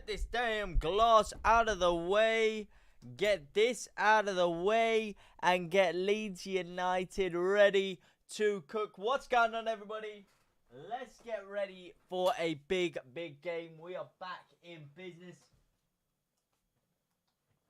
get this damn glass out of the way, get this out of the way, and get Leeds United ready to cook. What's going on, everybody? Let's get ready for a big game. We are back in business.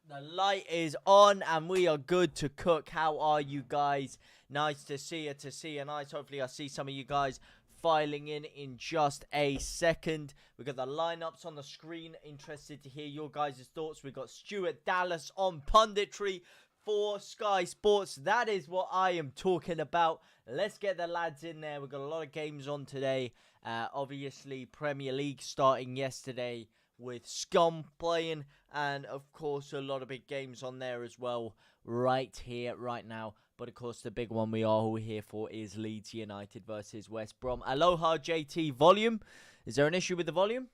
The light is on and we are good to cook. How are you guys? Nice to see you. Nice. Hopefully I see some of you guys filing in just a second. We've got the lineups on the screen. Interested to hear your guys' thoughts. We've got Stuart Dallas on punditry for Sky Sports. That is what I am talking about. Let's get the lads in there. We've got a lot of games on today. Obviously, Premier League starting yesterday with Scum playing, and of course a lot of big games on there as well right here, right now. But of course the big one we are all here for is Leeds United versus West Brom. Aloha JT, volume. Is there an issue with the volume?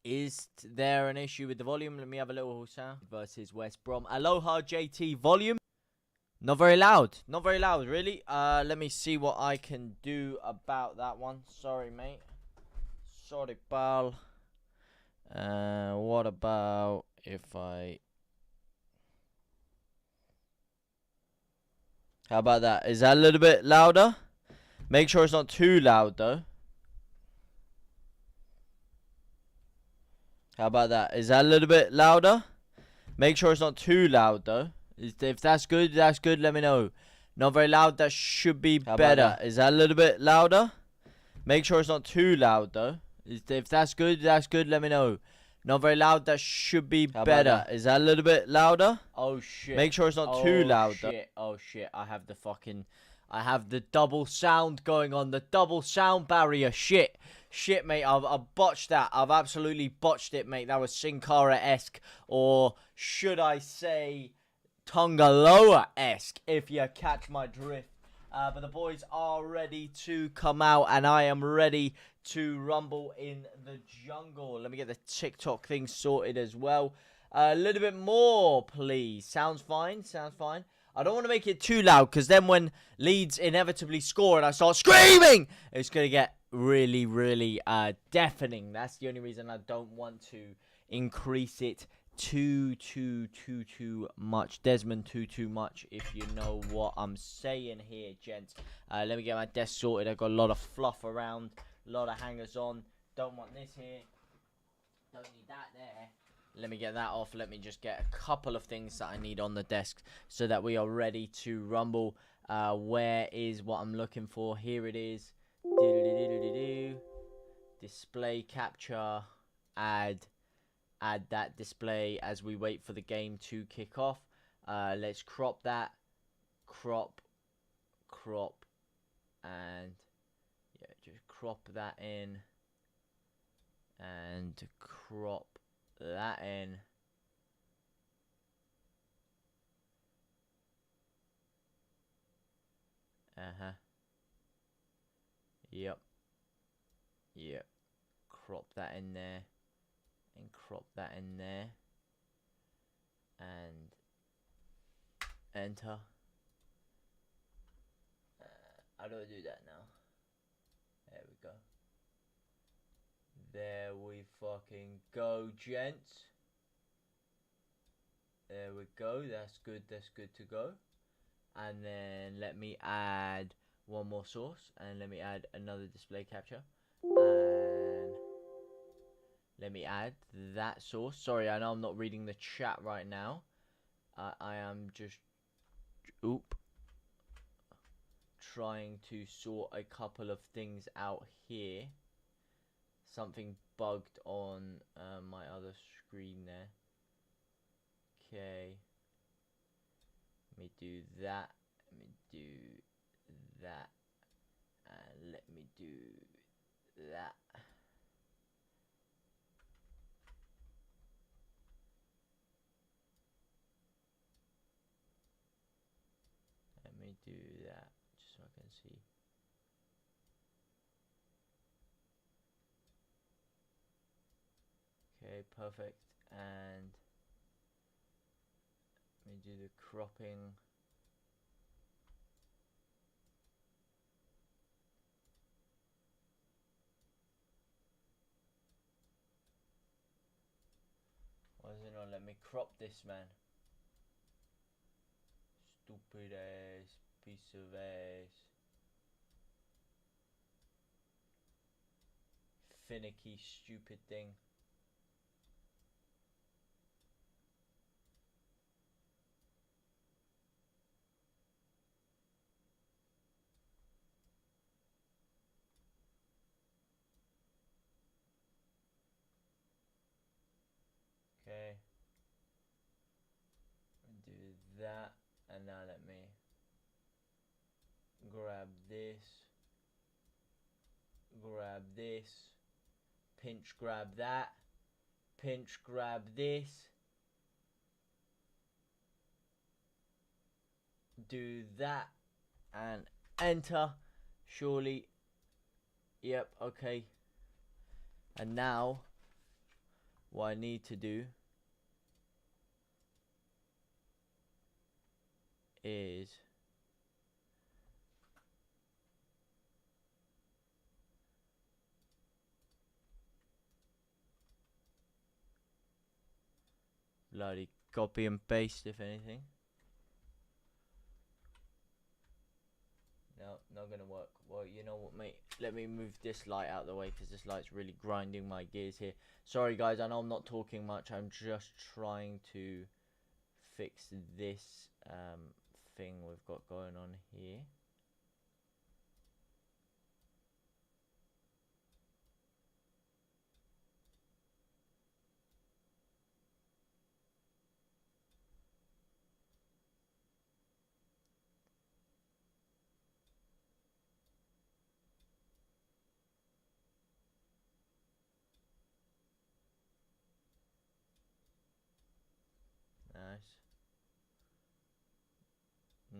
Is there an issue with the volume? Let me have a little sound. Versus West Brom. Aloha JT, volume. Not very loud. Not very loud, really. Let me see what I can do about that one. Sorry, mate. Sorry, pal. What about if I... How about that? Is that a little bit louder? Make sure it's not too loud, though. How about that? Is that a little bit louder? Make sure it's not too loud, though. If that's good, let me know. Not very loud, that should be better. Is that a little bit louder? Make sure it's not too loud, though. If that's good, let me know. Not very loud, that should be better. Is that a little bit louder? Oh shit. Make sure it's not too loud. Shit. Oh shit, I have the double sound going on. The double sound barrier. Shit, mate, I've botched that. I've absolutely botched it, mate. That was Sin Cara-esque, or should I say Tongaloa-esque, if you catch my drift. But the boys are ready to come out, and I am ready to rumble in the jungle. Let me get the TikTok thing sorted as well. A little bit more, please. Sounds fine. I don't want to make it too loud, because then when Leeds inevitably score and I start screaming, it's going to get really, really deafening. That's the only reason I don't want to increase it too much. Desmond, too much, if you know what I'm saying here, gents. Let me get my desk sorted. I've got a lot of fluff around, a lot of hangers on. Don't want this here, don't need that there. Let me get that off. Let me just get a couple of things that I need on the desk so that we are ready to rumble. Where is what I'm looking for? Here it is. Display capture, add that display as we wait for the game to kick off. Let's crop that, crop, and yeah, just crop that in and crop that in. Yep. Crop that in there. And crop that in there, and enter. How do I do that now? There we go. There we fucking go, gents. There we go. That's good to go. And then let me add one more source, and let me add another display capture, and let me add that source. Sorry, I know I'm not reading the chat right now. I am just trying to sort a couple of things out here. Something bugged on my other screen there. Okay. Let me do that. Let me do that. And let me do that. Let me do that just so I can see. Okay, perfect. And let me do the cropping. let me crop this, man. Stupid ass piece of ass. Finicky, stupid thing. Okay. Do that, and now let me grab this, pinch grab that, pinch grab this, do that, and enter. Surely, yep, okay. And now what I need to do is bloody copy and paste, if anything. No, not gonna work. Well, you know what, mate? Let me move this light out of the way because this light's really grinding my gears here. Sorry, guys. I know I'm not talking much. I'm just trying to fix this thing we've got going on here.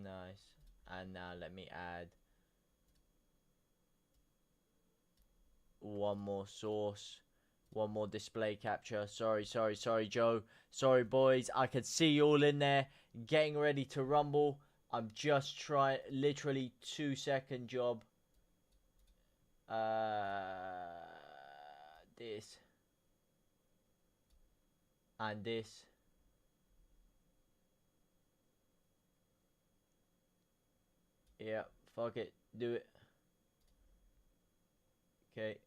Nice. And now let me add one more source, one more display capture. Sorry, Joe. Sorry, boys. I could see you all in there getting ready to rumble. I'm just trying, literally 2-second job. This and this. Yeah, fuck it. Do it. Okay.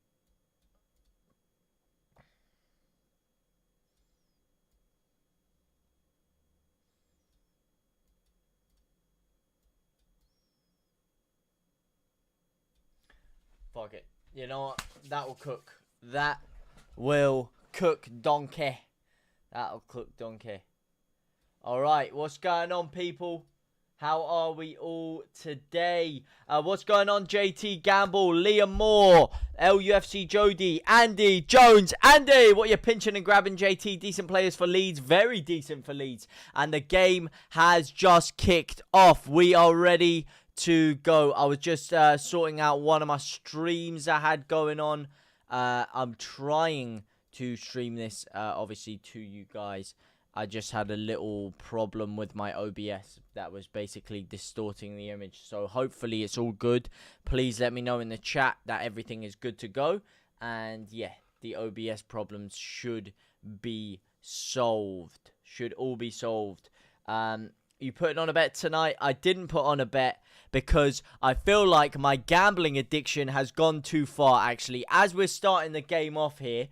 Fuck it. You know what? That will cook. That will cook, donkey. That'll cook, donkey. Alright, what's going on, people? How are we all today? What's going on, JT Gamble, Liam Moore, LUFC Jody, Andy Jones. Andy, what are you pinching and grabbing, JT? Decent players for Leeds. Very decent for Leeds. And the game has just kicked off. We are ready to go. I was just sorting out one of my streams I had going on. I'm trying to stream this, obviously, to you guys. I just had a little problem with my OBS that was basically distorting the image. So hopefully it's all good. Please let me know in the chat that everything is good to go. And yeah, the OBS problems should be solved. Should all be solved. You putting on a bet tonight? I didn't put on a bet because I feel like my gambling addiction has gone too far, actually. As we're starting the game off here,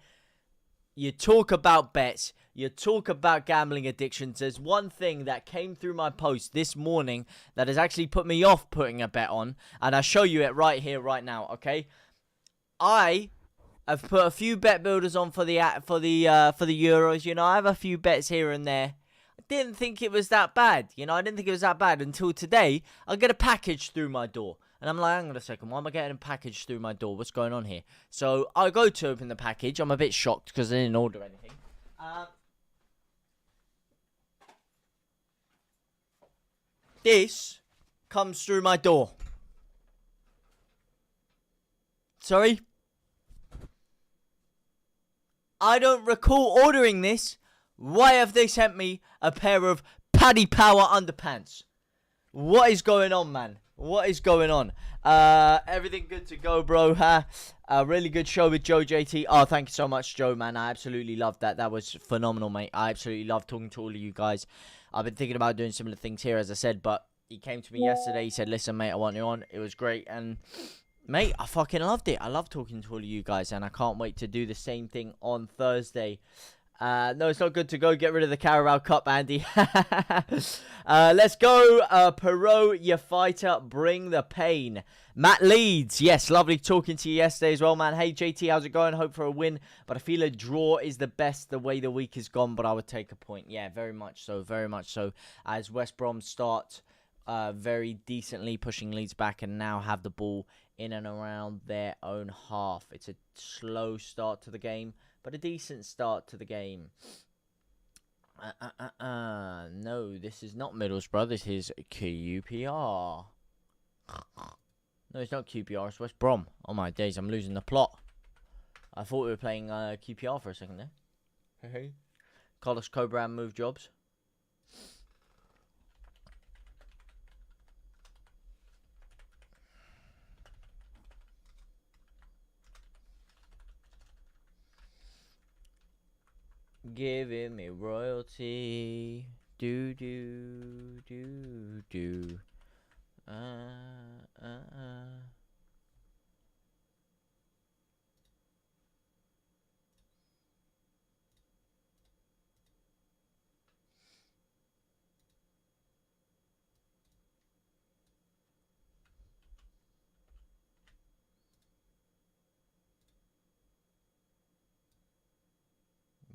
you talk about bets. You talk about gambling addictions. There's one thing that came through my post this morning that has actually put me off putting a bet on, and I'll show you it right here, right now. Okay, I have put a few bet builders on for the Euros. You know, I have a few bets here and there. I didn't think it was that bad. You know, I didn't think it was that bad until today. I get a package through my door. And I'm like, hang on a second, why am I getting a package through my door? What's going on here? So I go to open the package. I'm a bit shocked because I didn't order anything. This comes through my door. Sorry? I don't recall ordering this. Why have they sent me a pair of Paddy Power underpants? What is going on, man? What is going on? Everything good to go, bro, huh? Really good show with Joe JT. Oh, thank you so much, Joe, man. I absolutely loved that. That was phenomenal, mate. I absolutely love talking to all of you guys. I've been thinking about doing similar things here, as I said, but he came to me yesterday. He said, listen, mate, I want you on. It was great, and mate, I fucking loved it. I love talking to all of you guys, and I can't wait to do the same thing on Thursday. No, it's not good to go. Get rid of the Carabao Cup, Andy. Let's go. Perot, your fighter. Bring the pain. Matt Leeds. Yes, lovely talking to you yesterday as well, man. Hey, JT, how's it going? Hope for a win. But I feel a draw is the best the way the week has gone. But I would take a point. Yeah, very much so. Very much so. As West Brom start very decently pushing Leeds back and now have the ball in and around their own half. It's a slow start to the game, but a decent start to the game. No, this is not Middlesbrough. This is QPR. No, it's not QPR. It's West Brom. Oh my days, I'm losing the plot. I thought we were playing QPR for a second there. Hey. Carlos Cobram move jobs. Giving me royalty. Do do do do.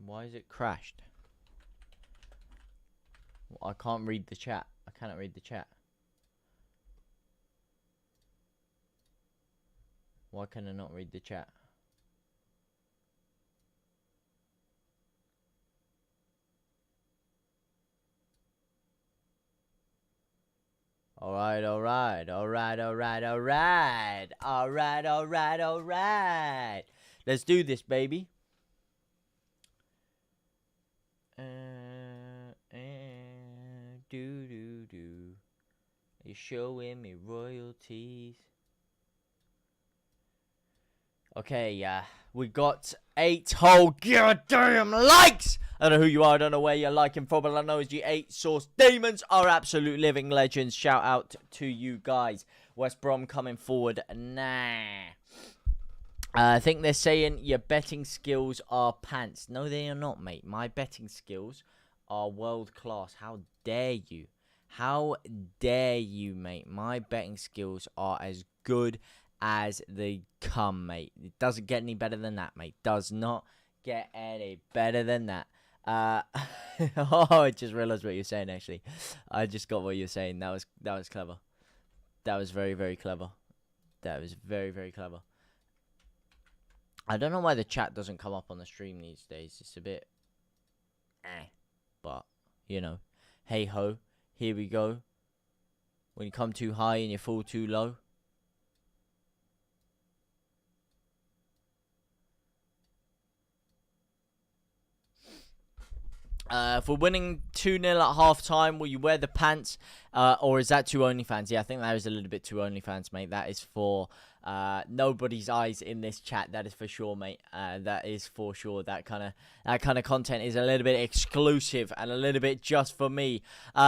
Why is it crashed? I can't read the chat. I cannot read the chat. Why can I not read the chat? Alright. Let's do this, baby. You're showing me royalties. Okay, we got 8 whole goddamn likes. I don't know who you are. I don't know where you're liking from, but I know you 8 Source Demons are absolute living legends. Shout out to you guys. West Brom coming forward. Nah. I think they're saying your betting skills are pants. No, they are not, mate. My betting skills are world class. How dare you? How dare you, mate? My betting skills are as good as they come, mate. It doesn't get any better than that, mate. Does not get any better than that. Oh, I just realized what you're saying, actually. I just got what you're saying. That was clever. That was very, very clever. That was very, very clever. I don't know why the chat doesn't come up on the stream these days. It's a bit but, you know, hey ho, here we go. When you come too high and you fall too low. If we're winning 2-0 at half-time, will you wear the pants? Or is that too OnlyFans? Yeah, I think that is a little bit too OnlyFans, mate. That is for nobody's eyes in this chat. That is for sure, mate. That is for sure. That kind of content is a little bit exclusive and a little bit just for me.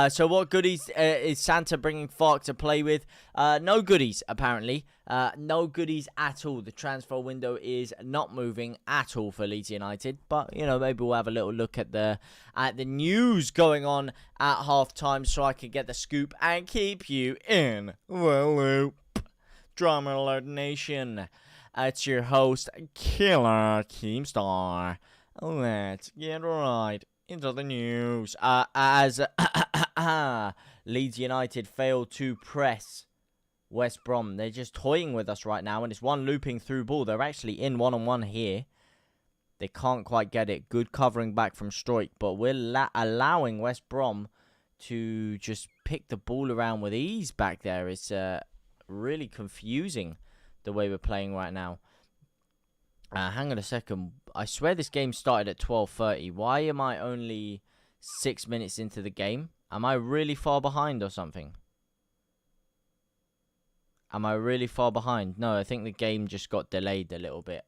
So what goodies is Santa bringing Fark to play with? No goodies, apparently. No goodies at all. The transfer window is not moving at all for Leeds United. But, you know, maybe we'll have a little look at the news going on at halftime so I can get the scoop and keep you in the loop. Drama Alert Nation. It's your host, Killer Keemstar. Let's get right into the news. As Leeds United failed to press West Brom. They're just toying with us right now, and it's one looping through ball. They're actually in one-on-one here. They can't quite get it. Good covering back from Stroik, but we're allowing West Brom to just pick the ball around with ease back there. It's really confusing the way we're playing right now. Hang on a second. I swear this game started at 12:30. Why am I only 6 minutes into the game? Am I really far behind or something? Am I really far behind? No, I think the game just got delayed a little bit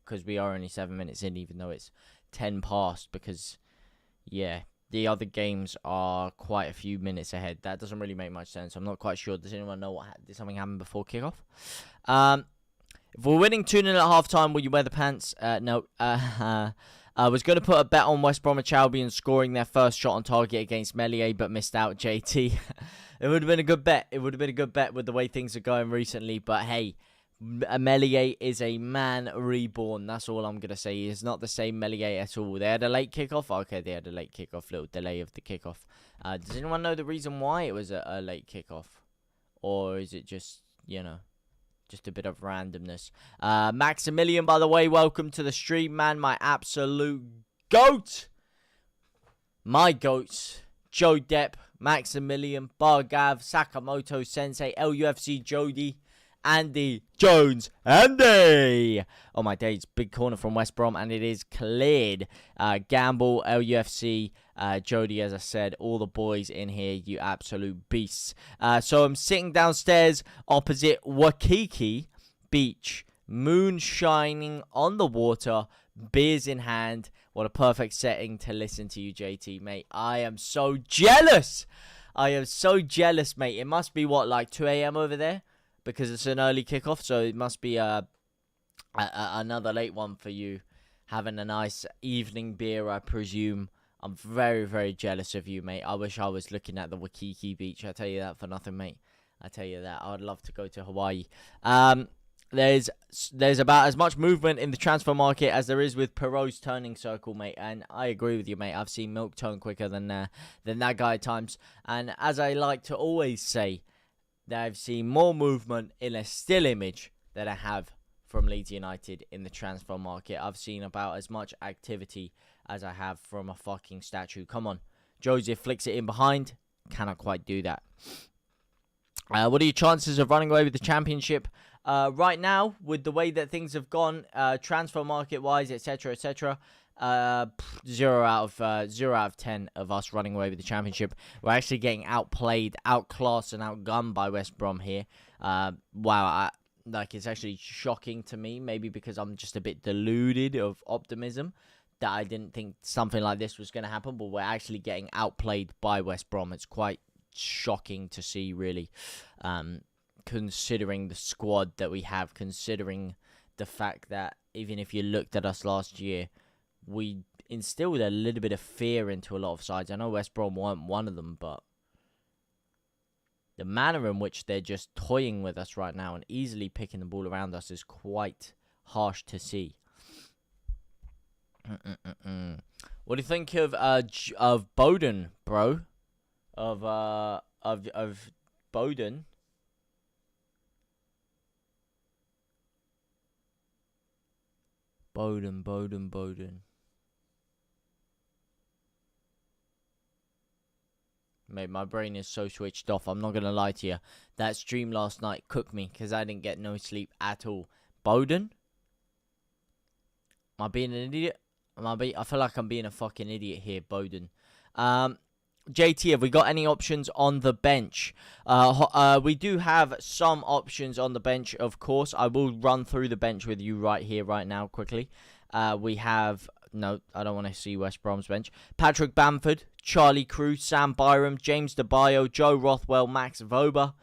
because we are only 7 minutes in, even though it's 10 past. Because, yeah, the other games are quite a few minutes ahead. That doesn't really make much sense. I'm not quite sure. Does anyone know did something happen before kickoff? If we're winning 2-0 at halftime, will you wear the pants? No. I was going to put a bet on West Bromwich Albion scoring their first shot on target against Melier, but missed out. JT. It would have been a good bet. It would have been a good bet with the way things are going recently. But hey, Melier is a man reborn. That's all I'm going to say. He's not the same Melier at all. They had a late kickoff. Okay, they had a late kickoff. Little delay of the kickoff. Does anyone know the reason why it was a late kickoff? Or is it just, you know, just a bit of randomness? Maximilian, by the way, welcome to the stream, man. My absolute GOAT. My GOATs. Joe Depp, Maximilian, Bargav, Sakamoto Sensei, LUFC Jody, Andy Jones, Andy. Oh my days, big corner from West Brom, and it is cleared. Gamble, LUFC, Jody, as I said, all the boys in here, you absolute beasts. So I'm sitting downstairs opposite Waikiki Beach, moon shining on the water, beers in hand. What a perfect setting to listen to you, JT, mate. I am so jealous. I am so jealous, mate. It must be, what, like 2 a.m. over there? Because it's an early kickoff, so it must be another late one for you. Having a nice evening beer, I presume. I'm very, very jealous of you, mate. I wish I was looking at the Waikiki Beach. I tell you that for nothing, mate. I tell you that. I would love to go to Hawaii. There's about as much movement in the transfer market as there is with Perot's turning circle, mate. And I agree with you, mate. I've seen Milk turn quicker than that guy at times. And as I like to always say, that I've seen more movement in a still image than I have from Leeds United in the transfer market. I've seen about as much activity as I have from a fucking statue. Come on. Joseph flicks it in behind. Cannot quite do that. What are your chances of running away with the championship? Right now, with the way that things have gone, transfer market-wise, etc., etc., 0 out of 10 of us running away with the championship. We're actually getting outplayed, outclassed, and outgunned by West Brom here. Wow, it's actually shocking to me, maybe because I'm just a bit deluded of optimism that I didn't think something like this was going to happen, but we're actually getting outplayed by West Brom. It's quite shocking to see, really, considering the squad that we have, considering the fact that even if you looked at us last year, we instilled a little bit of fear into a lot of sides. I know West Brom weren't one of them, but the manner in which they're just toying with us right now and easily picking the ball around us is quite harsh to see. What do you think of Bowden, bro? Of Bowden? Bowden. Mate, my brain is so switched off. I'm not going to lie to you. That stream last night cooked me because I didn't get no sleep at all. Bowden? Am I being an idiot? I feel like I'm being a fucking idiot here, Bowden. JT, have we got any options on the bench? We do have some options on the bench, of course. I will run through the bench with you right here, right now, quickly. We have... No, I don't want to see West Brom's bench. Patrick Bamford, Charlie Crew, Sam Byram, James DeBio, Joe Rothwell, Max Vober,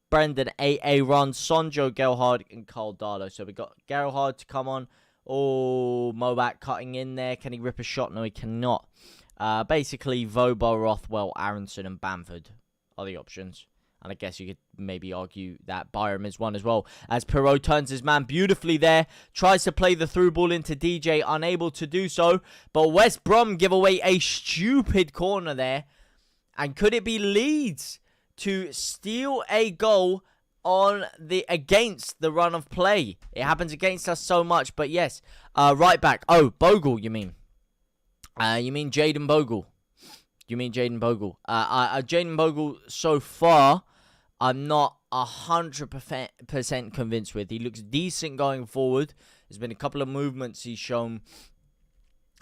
Brendan Aaron, Sonjo Gelhard, and Carl Darlow. So we got Gelhard to come on. Oh, Mobat cutting in there. Can he rip a shot? No, he cannot. Basically, Vober, Rothwell, Aronson, and Bamford are the options. And I guess you could maybe argue that Byram is one as well. As Perot turns his man beautifully there. Tries to play the through ball into DJ. Unable to do so. But West Brom give away a stupid corner there. And could it be Leeds to steal a goal against the run of play? It happens against us so much. But yes. Right back. Oh, Bogle, you mean? You mean Jaden Bogle? Jaden Bogle, so far, I'm not 100% convinced with. He looks decent going forward. There's been a couple of movements he's shown,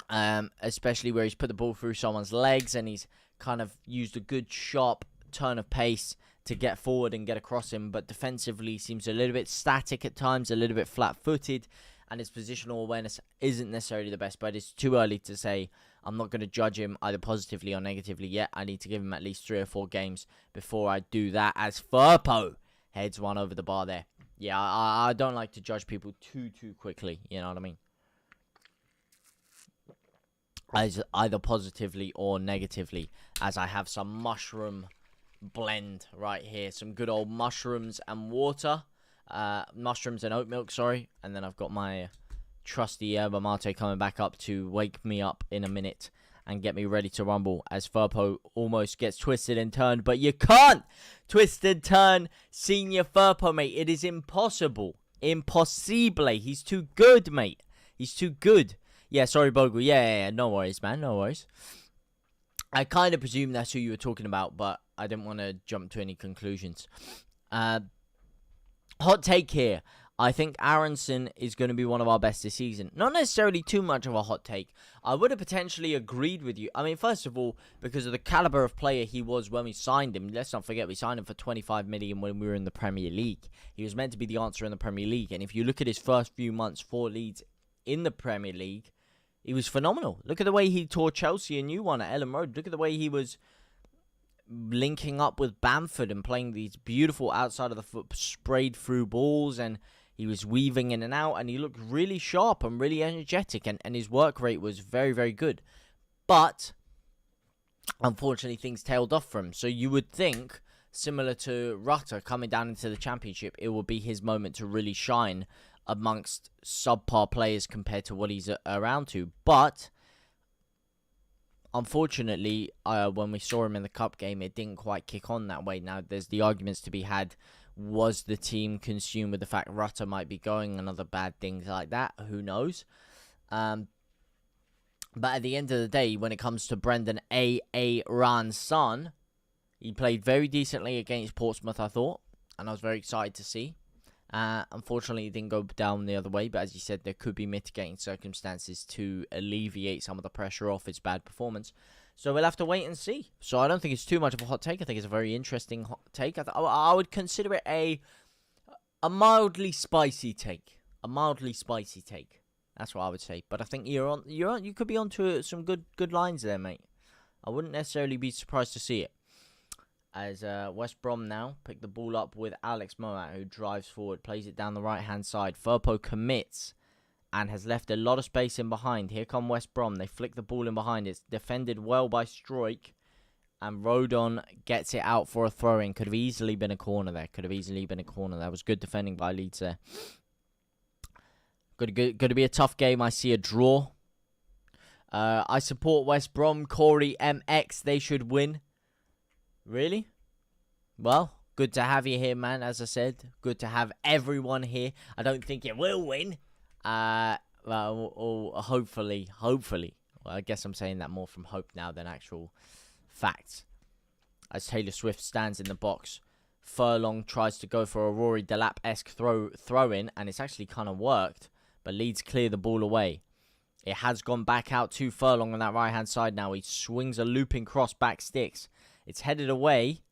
especially where he's put the ball through someone's legs and he's kind of used a good sharp turn of pace to get forward and get across him, but defensively seems a little bit static at times, a little bit flat-footed, and his positional awareness isn't necessarily the best, but it's too early to say. I'm not going to judge him either positively or negatively yet. I need to give him at least 3 or 4 games before I do that, as Firpo heads one over the bar there. Yeah, I don't like to judge people too quickly, you know what I mean? As either positively or negatively, as I have some mushroom blend right here. Some good old mushrooms and water. Mushrooms and oat milk, sorry. And then I've got my trusty yerba mate coming back up to wake me up in a minute and get me ready to rumble, as Firpo almost gets twisted and turned. But you can't twist and turn Senior Firpo, mate. It is impossible. Impossible. He's too good, mate. He's too good. Yeah, sorry, Bogle. Yeah. No worries, man. No worries. I kind of presume that's who you were talking about, but I didn't want to jump to any conclusions. Hot take here. I think Aronson is going to be one of our best this season. Not necessarily too much of a hot take. I would have potentially agreed with you. I mean, first of all, because of the caliber of player he was when we signed him. Let's not forget, we signed him for 25 million when we were in the Premier League. He was meant to be the answer in the Premier League. And if you look at his first few months for Leeds in the Premier League, he was phenomenal. Look at the way he tore Chelsea a new one at Ellen Road. Look at the way he was linking up with Bamford and playing these beautiful outside of the foot sprayed through balls, and he was weaving in and out, and he looked really sharp and really energetic, and his work rate was very, very good. But unfortunately, things tailed off for him. So you would think, similar to Rutter coming down into the Championship, it will be his moment to really shine amongst subpar players compared to what he's around to. But unfortunately, when we saw him in the cup game, it didn't quite kick on that way. Now, there's the arguments to be had. Was the team consumed with the fact Rutter might be going and other bad things like that? Who knows? But at the end of the day, when it comes to Brendan Ran's son, he played very decently against Portsmouth, I thought, and I was very excited to see. Unfortunately, it didn't go down the other way, but as you said, there could be mitigating circumstances to alleviate some of the pressure off his bad performance. So we'll have to wait and see. So I don't think it's too much of a hot take. I think it's a very interesting hot take. I would consider it a mildly spicy take. A mildly spicy take. That's what I would say. But I think you could be onto some good lines there, mate. I wouldn't necessarily be surprised to see it. As West Brom now pick the ball up with Alex Moat, who drives forward, plays it down the right-hand side. Firpo commits and has left a lot of space in behind. Here come West Brom. They flick the ball in behind. It's defended well by Stroik, and Rodon gets it out for a throw-in. Could have easily been a corner there. That was good defending by Leeds there. Going to be a tough game. I see a draw. I support West Brom. Corey MX. They should win. Really? Well, good to have you here, man. As I said, good to have everyone here. I don't think it will win. Well, hopefully. Well, I guess I'm saying that more from hope now than actual facts. As Taylor Swift stands in the box, Furlong tries to go for a Rory Delap-esque throw-in, and it's actually kind of worked, but Leeds clear the ball away. It has gone back out to Furlong on that right-hand side now. He swings a looping cross back sticks. It's headed away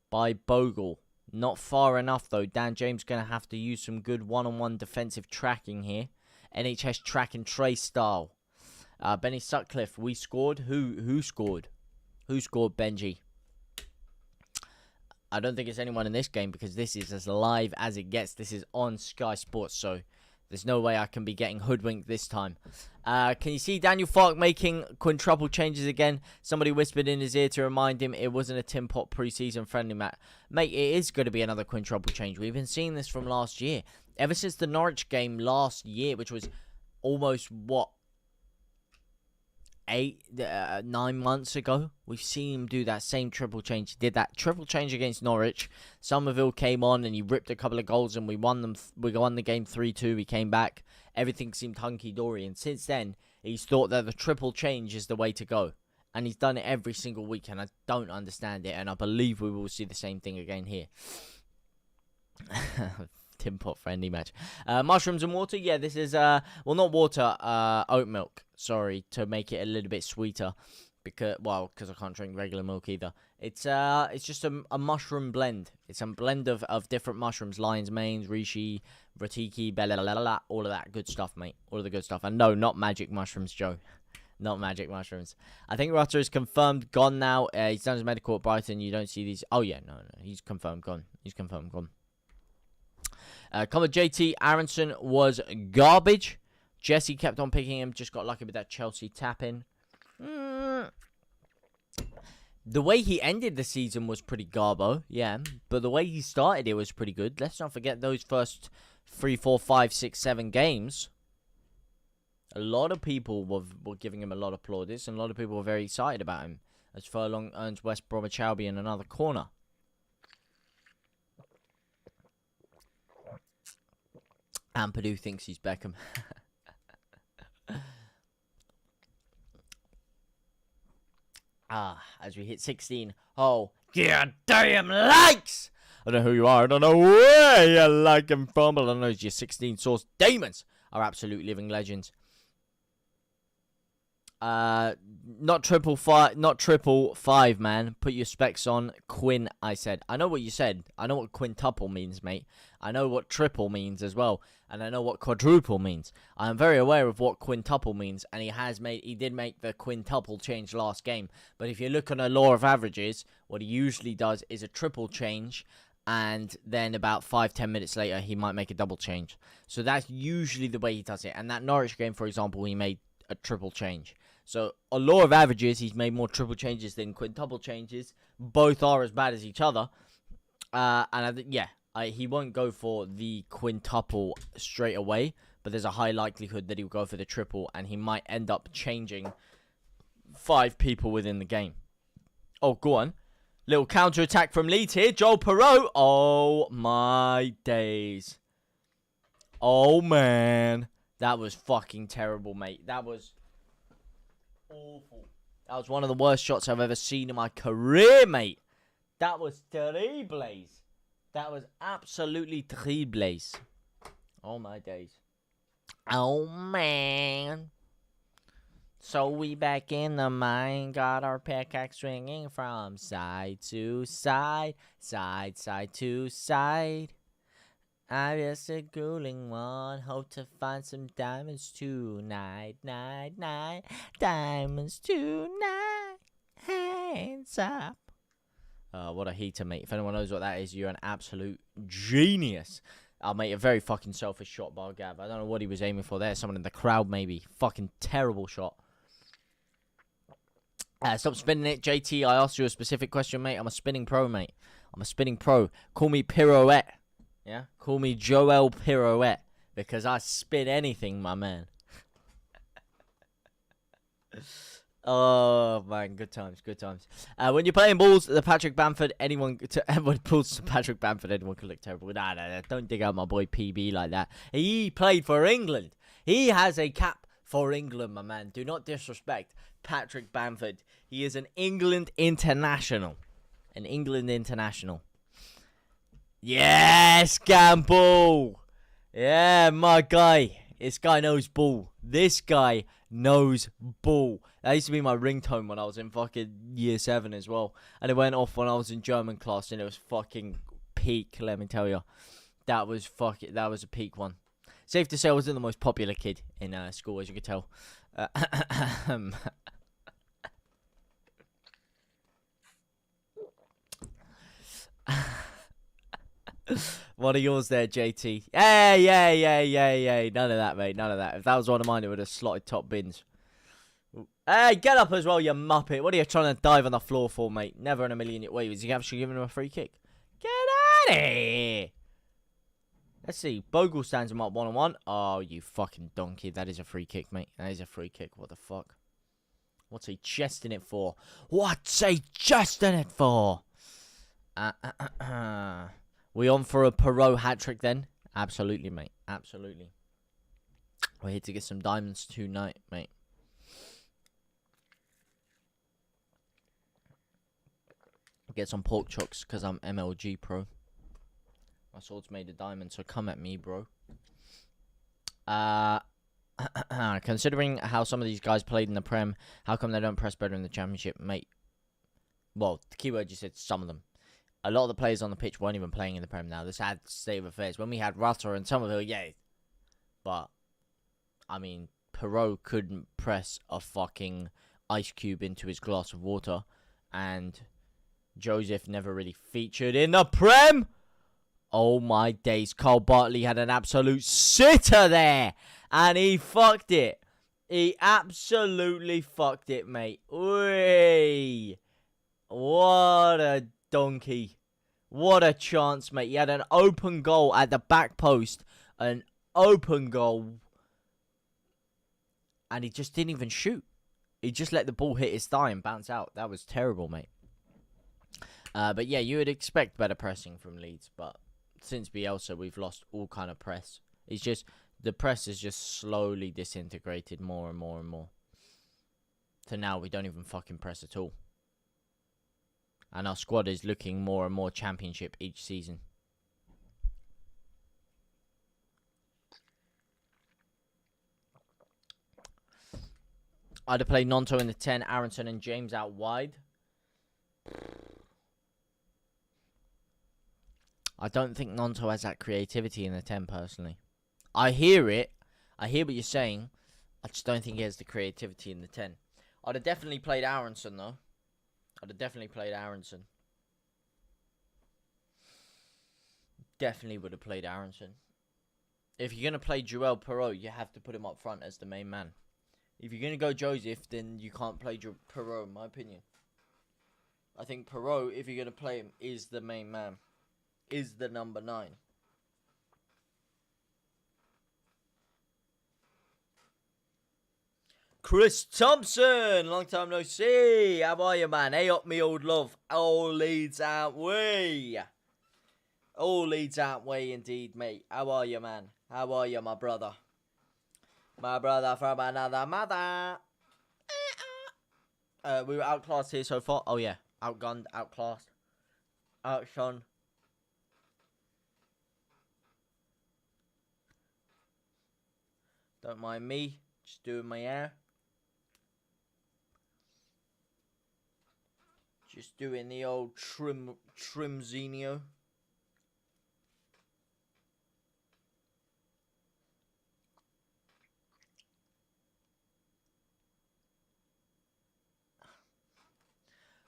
by Bogle. Not far enough, though. Dan James going to have to use some good one-on-one defensive tracking here. NHS track and trace style. Benny Sutcliffe, we scored. Who scored? Who scored, Benji? I don't think it's anyone in this game because this is as live as it gets. This is on Sky Sports, so there's no way I can be getting hoodwinked this time. Can you see Daniel Farke making quintuple changes again? Somebody whispered in his ear to remind him it wasn't a Tim Pot pre-season friendly match. Mate, it is going to be another quintuple change. We've been seeing this from last year. Ever since the Norwich game last year, which was almost, 9 months ago, we've seen him do that same triple change. He did that triple change against Norwich. Somerville came on and he ripped a couple of goals and we won the game 3-2. He came back. Everything seemed hunky-dory. And since then, he's thought that the triple change is the way to go. And he's done it every single week, and I don't understand it. And I believe we will see the same thing again here. Tim Pot friendly match. Mushrooms and water. Yeah, this is, not water, oat milk. Sorry, to make it a little bit sweeter. because I can't drink regular milk either. It's just a mushroom blend. It's a blend of different mushrooms: lion's manes, reishi, ratiki, all of that good stuff, mate. All of the good stuff. And no, not magic mushrooms, Joe. Not magic mushrooms. I think Rutter is confirmed gone now. He's done his medical at Brighton. You don't see these. Oh yeah, no, he's confirmed gone. He's confirmed gone. Comment JT Aronson was garbage. Jesse kept on picking him. Just got lucky with that Chelsea tap-in. The way he ended the season was pretty garbo, yeah. But the way he started it was pretty good. Let's not forget those first 3, 4, 5, 6, 7 games. A lot of people were giving him a lot of plaudits, and a lot of people were very excited about him. As Furlong earns West Bromwich Albion another corner. And Purdue thinks he's Beckham. As we hit 16. Oh, yeah, damn likes! I don't know who you are. I don't know where you like him from, but I know your 16 source demons are absolute living legends. Not triple five, man. Put your specs on. Quinn, I said. I know what you said. I know what quintuple means, mate. I know what triple means as well. And I know what quadruple means. I am very aware of what quintuple means. And he did make the quintuple change last game. But if you look on a law of averages, what he usually does is a triple change. And then about 5-10 minutes later, he might make a double change. So that's usually the way he does it. And that Norwich game, for example, he made a triple change. So, a law of averages, he's made more triple changes than quintuple changes. Both are as bad as each other. He won't go for the quintuple straight away. But there's a high likelihood that he'll go for the triple. And he might end up changing 5 people within the game. Oh, go on. Little counter-attack from Leeds here. Joel Perot. Oh, my days. Oh, man. That was fucking terrible, mate. That was awful. That was one of the worst shots I've ever seen in my career, mate. That was terribles. That was absolutely terribles. Oh, my days. Oh, man. So we back in the mine, got our pickaxe swinging from side to side, side to side. I'm just a grueling one, hope to find some diamonds tonight, night, diamonds tonight, hands up. What a heater, mate. If anyone knows what that is, you're an absolute genius. I'll make a very fucking selfish shot by Gav. I don't know what he was aiming for there. Someone in the crowd, maybe. Fucking terrible shot. Stop spinning it, JT. I asked you a specific question, mate. I'm a spinning pro, mate. I'm a spinning pro. Call me Pirouette. Yeah? Call me Joel Pirouette. Because I spin anything, my man. Oh, man. Good times. Good times. When you're playing balls, the Patrick Bamford, anyone pulls Patrick Bamford, anyone can look terrible. Nah. Don't dig out my boy PB like that. He played for England. He has a cap for England, my man. Do not disrespect Patrick Bamford. He is an England international. An England international. Yes, Gamble. Yeah, my guy. This guy knows ball. This guy knows ball. That used to be my ringtone when I was in fucking year 7 as well. And it went off when I was in German class, and it was fucking peak, let me tell you. That was a peak one. Safe to say I wasn't the most popular kid in school, as you could tell. One of yours there, JT. Hey. None of that, mate. None of that. If that was one of mine, it would have slotted top bins. Hey, get up as well, you muppet. What are you trying to dive on the floor for, mate? Never in a million. Wait, was he actually giving him a free kick? Get out of here. Let's see. Bogle stands him up 1-on-1. Oh, you fucking donkey. That is a free kick, mate. That is a free kick. What the fuck? What's he chesting it for? What's he chesting it for? We on for a Perot hat-trick then? Absolutely, mate. Absolutely. We're here to get some diamonds tonight, mate. Get some pork chocks because I'm MLG pro. My sword's made of diamond, so come at me, bro. Considering how some of these guys played in the Prem, how come they don't press better in the Championship, mate? Well, the keyword you said, some of them. A lot of the players on the pitch weren't even playing in the Prem now. The sad state of affairs. When we had Rutter and Somerville, yeah. But, I mean, Perot couldn't press a fucking ice cube into his glass of water. And Joseph never really featured in the Prem. Oh my days. Carl Bartley had an absolute sitter there. And he fucked it. He absolutely fucked it, mate. Oi. What a donkey. What a chance, mate. He had an open goal at the back post. An open goal. And he just didn't even shoot. He just let the ball hit his thigh and bounce out. That was terrible, mate. But yeah, you would expect better pressing from Leeds. But since Bielsa, we've lost all kind of press. It's just, the press is just slowly disintegrated more and more and more. So now we don't even fucking press at all. And our squad is looking more and more Championship each season. I'd have played Nonto in the 10, Aronson and James out wide. I don't think Nonto has that creativity in the 10, personally. I hear it. I hear what you're saying. I just don't think he has the creativity in the 10. I'd have definitely played Aronson, though. I'd have definitely played Aronson. Definitely would have played Aronson. If you're going to play Joel Perot, you have to put him up front as the main man. If you're going to go Joseph, then you can't play Perot, in my opinion. I think Perot, if you're going to play him, is the main man. Is the number 9. Chris Thompson, long time no see. How are you, man? Hey up, me old love. All Leeds out way. All Leeds out way indeed, mate. How are you, man? How are you, my brother? My brother from another mother. We were outclassed here so far. Oh, yeah. Outgunned, outclassed, outshone. Don't mind me. Just doing my hair. Just doing the old trimzinho.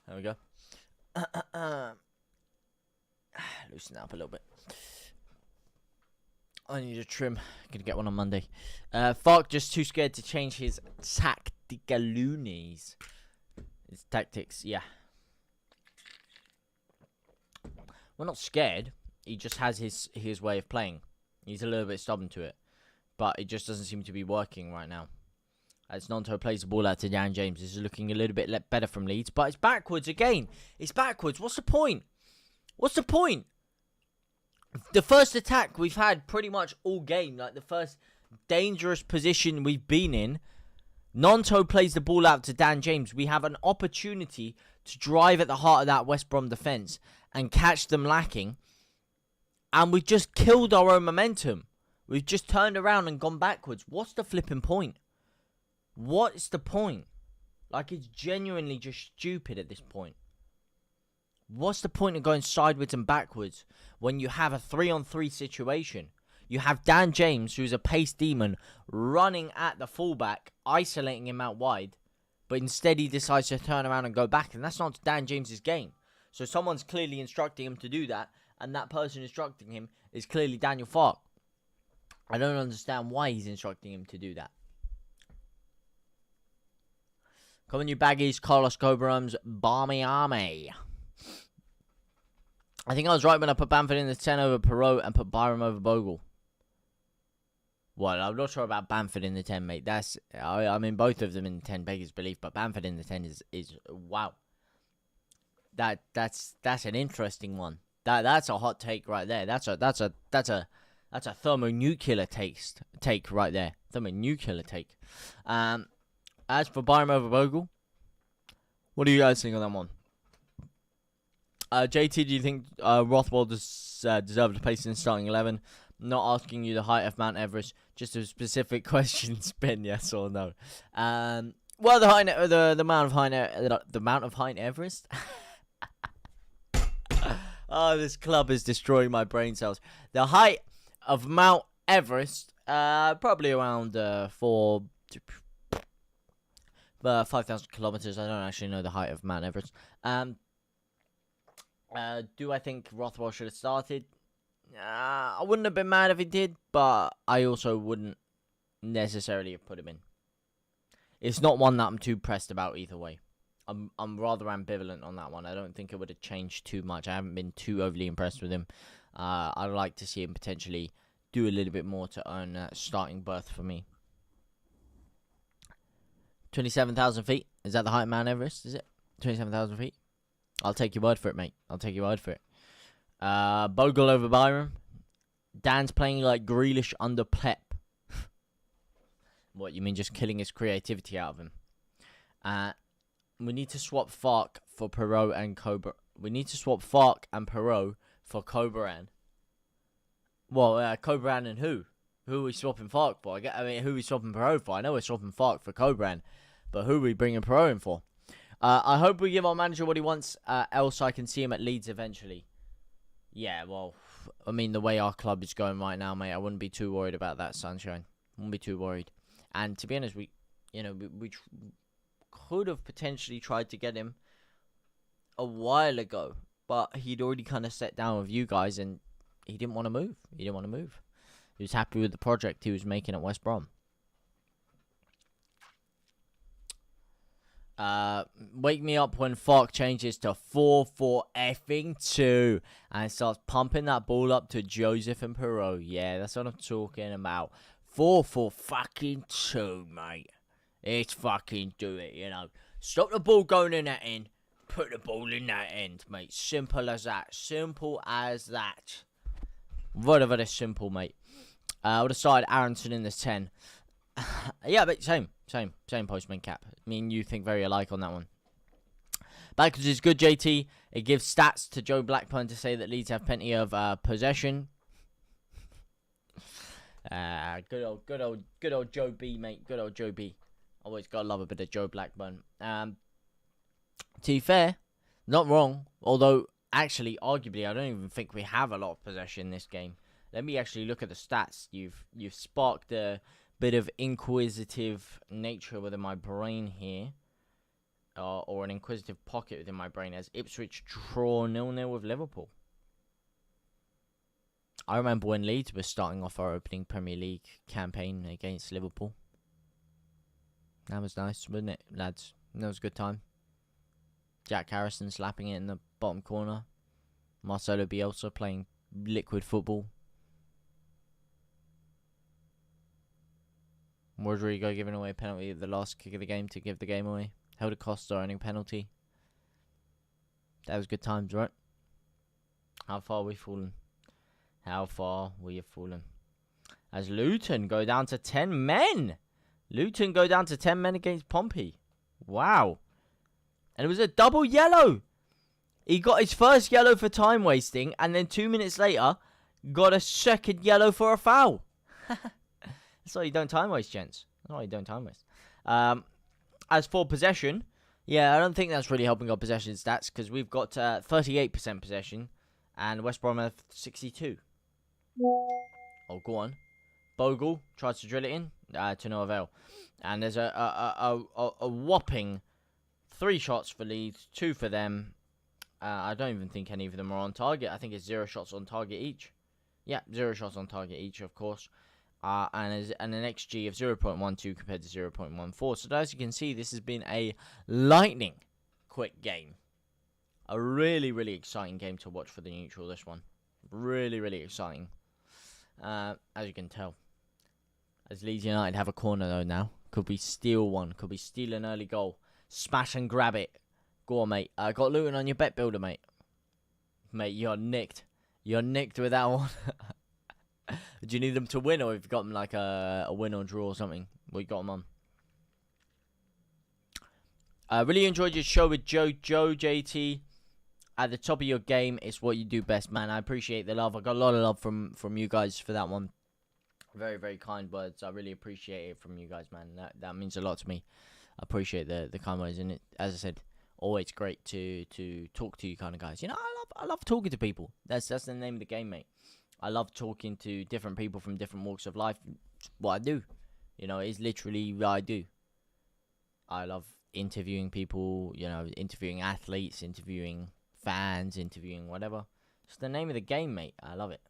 There we go. Loosen up a little bit. I need a trim. Gonna get one on Monday. Fark just too scared to change his tacticaloonies. His tactics, yeah. We're not scared. He just has his way of playing. He's a little bit stubborn to it. But it just doesn't seem to be working right now. As Nonto plays the ball out to Dan James. This is looking a little bit better from Leeds. But it's backwards again. It's backwards. What's the point? What's the point? The first attack we've had pretty much all game. Like the first dangerous position we've been in. Nonto plays the ball out to Dan James. We have an opportunity to drive at the heart of that West Brom defence. And catch them lacking. And we've just killed our own momentum. We've just turned around and gone backwards. What's the flipping point? What's the point? Like, it's genuinely just stupid at this point. What's the point of going sideways and backwards when you have a 3-on-3 situation? You have Dan James, who's a pace demon, running at the fullback, isolating him out wide. But instead he decides to turn around and go back. And that's not Dan James's game. So someone's clearly instructing him to do that. And that person instructing him is clearly Daniel Fark. I don't understand why he's instructing him to do that. Come on, you baggies. Carlos Cobrams, Barmy Army. I think I was right when I put Bamford in the 10 over Perot and put Byram over Bogle. Well, I'm not sure about Bamford in the 10, mate. That's I mean, both of them in the 10 beggars belief, but Bamford in the 10 is wow. That's an interesting one. That's a hot take right there. That's a thermonuclear take right there. Thermonuclear take. As for Byram over Bogle, what do you guys think on that one? JT, do you think Rothwell deserved a place in the starting 11? Not asking you the height of Mount Everest, Just a specific question, Ben, yes or no. Well, the Mount of High Everest. Oh, this club is destroying my brain cells. The height of Mount Everest, probably around 5,000 kilometers. I don't actually know the height of Mount Everest. Do I think Rothwell should have started? I wouldn't have been mad if he did, but I also wouldn't necessarily have put him in. It's not one that I'm too pressed about either way. I'm rather ambivalent on that one. I don't think it would have changed too much. I haven't been too overly impressed with him. I'd like to see him potentially do a little bit more to earn a starting berth for me. 27,000 feet. Is that the height of Mount Everest? Is it? 27,000 feet? I'll take your word for it, mate. I'll take your word for it. Bogle over Byram. Dan's playing like Grealish under Pep. What, you mean just killing his creativity out of him? We need to swap Fark for Perot and Cobra. We need to swap Fark and Perot for Cobran. Well, Cobran and who? Who are we swapping Fark for? I mean, who are we swapping Perot for? I know we're swapping Fark for Cobran, but who are we bringing Perot in for? I hope we give our manager what he wants, else I can see him at Leeds eventually. Yeah, well, I mean, the way our club is going right now, mate, I wouldn't be too worried about that, Sunshine. Wouldn't be too worried. And to be honest, we could have potentially tried to get him a while ago, but he'd already kind of sat down with you guys, and he didn't want to move. He was happy with the project he was making at West Brom. Wake me up when Fark changes to 4-4-2 and starts pumping that ball up to Joseph and Perot. Yeah, that's what I'm talking about. 4-4-2, mate. Let's fucking do it, you know. Stop the ball going in that end. Put the ball in that end, mate. Simple as that. Simple as that. Very simple, mate. I would have started Aronson in the 10. Yeah, but same postman cap. Me and you think very alike on that one. Backwards is good, JT. It gives stats to Joe Blackburn to say that Leeds have plenty of possession. Good old Joe B, mate. Good old Joe B. Always gotta love a bit of Joe Blackburn. To be fair, not wrong. Although, actually, arguably, I don't even think we have a lot of possession in this game. Let me actually look at the stats. You've sparked a bit of inquisitive nature within my brain here. Or an inquisitive pocket within my brain as Ipswich draw 0-0 with Liverpool. I remember when Leeds was starting off our opening Premier League campaign against Liverpool. That was nice, wasn't it, lads? That was a good time. Jack Harrison slapping it in the bottom corner. Marcelo Bielsa playing liquid football. Rodrigo giving away a penalty at the last kick of the game to give the game away. Helder Costa earning penalty. That was good times, right? How far we fallen? How far we have fallen? As Luton go down to 10 men. Luton go down to 10 men against Pompey. Wow. And it was a double yellow. He got his first yellow for time wasting, and then 2 minutes later, got a second yellow for a foul. That's why you don't time waste, gents. That's why you don't time waste. As for possession, yeah, I don't think that's really helping our possession stats, because we've got 38% possession, and West Brom have 62. Oh, go on. Bogle tries to drill it in, to no avail. And there's a whopping 3 shots for Leeds, 2 for them. I don't even think any of them are on target. I think it's 0 shots on target each. Yeah, 0 shots on target each, of course. And an XG of 0.12 compared to 0.14. So as you can see, this has been a lightning quick game. A really, really exciting game to watch for the neutral, this one. Really, really exciting. As you can tell. As Leeds United have a corner though now. Could we steal one? Could we steal an early goal? Smash and grab it. Go on, mate. Got Luton on your bet builder, mate. Mate, you're nicked. You're nicked with that one. Do you need them to win, or have you got them like a win or draw or something? What you got them on? Really enjoyed your show with Joe JT. At the top of your game, it's what you do best, man. I appreciate the love. I got a lot of love from you guys for that one. Very, very kind words. I really appreciate it from you guys, man. That means a lot to me. I appreciate the kind words, and as I said, always great to talk to you kind of guys. You know, I love talking to people. That's the name of the game, mate. I love talking to different people from different walks of life. It's what I do. You know, it's literally what I do. I love interviewing people, you know, interviewing athletes, interviewing fans, interviewing whatever. It's the name of the game, mate. I love it.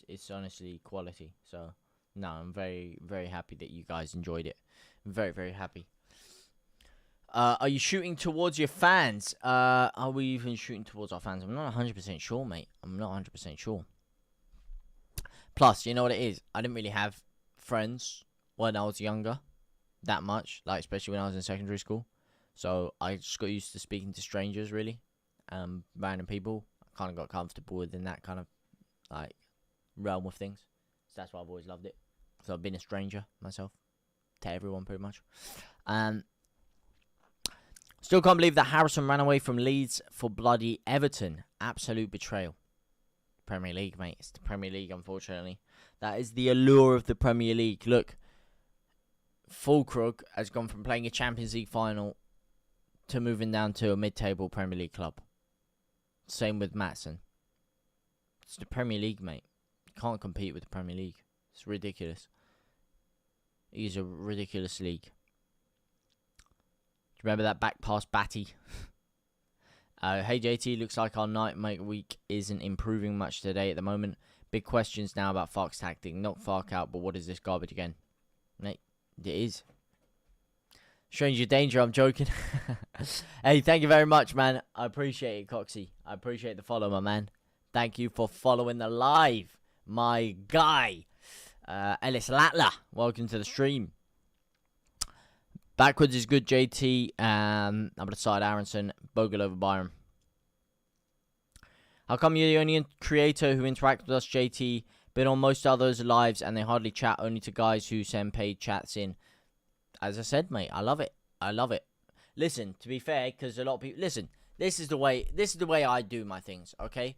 It's honestly quality. So, no, I'm very, very happy that you guys enjoyed it. I'm very, very happy. Are you shooting towards your fans? Are we even shooting towards our fans? I'm not 100% sure, mate. I'm not 100% sure. Plus, you know what it is? I didn't really have friends when I was younger that much, like especially when I was in secondary school. So I just got used to speaking to strangers, really, random people. I kind of got comfortable within that kind of like realm of things. So that's why I've always loved it. So I've been a stranger myself to everyone pretty much. Still can't believe that Harrison ran away from Leeds for bloody Everton. Absolute betrayal. Premier League, mate. It's the Premier League, unfortunately. That is the allure of the Premier League. Look, Fulkrug has gone from playing a Champions League final to moving down to a mid-table Premier League club. Same with Maatsen. It's the Premier League, mate. You can't compete with the Premier League. It's ridiculous. It is a ridiculous league. Do you remember that back pass, Batty? Hey JT, looks like our nightmare week isn't improving much today at the moment. Big questions now about Fark's tactic. Knock Fark out, but what is this garbage again? Mate, it is. Stranger danger, I'm joking. Hey, thank you very much, man. I appreciate it, Coxie. I appreciate the follow, my man. Thank you for following the live, my guy. Ellis Latler, welcome to the stream. Backwards is good, JT. I'm going to side Aronson. Bogle over Byron. How come you're the only creator who interacts with us, JT? Been on most others' lives and they hardly chat, only to guys who send paid chats in. As I said, mate, I love it. I love it. Listen, to be fair, because a lot of people... Listen, this is the way I do my things, okay?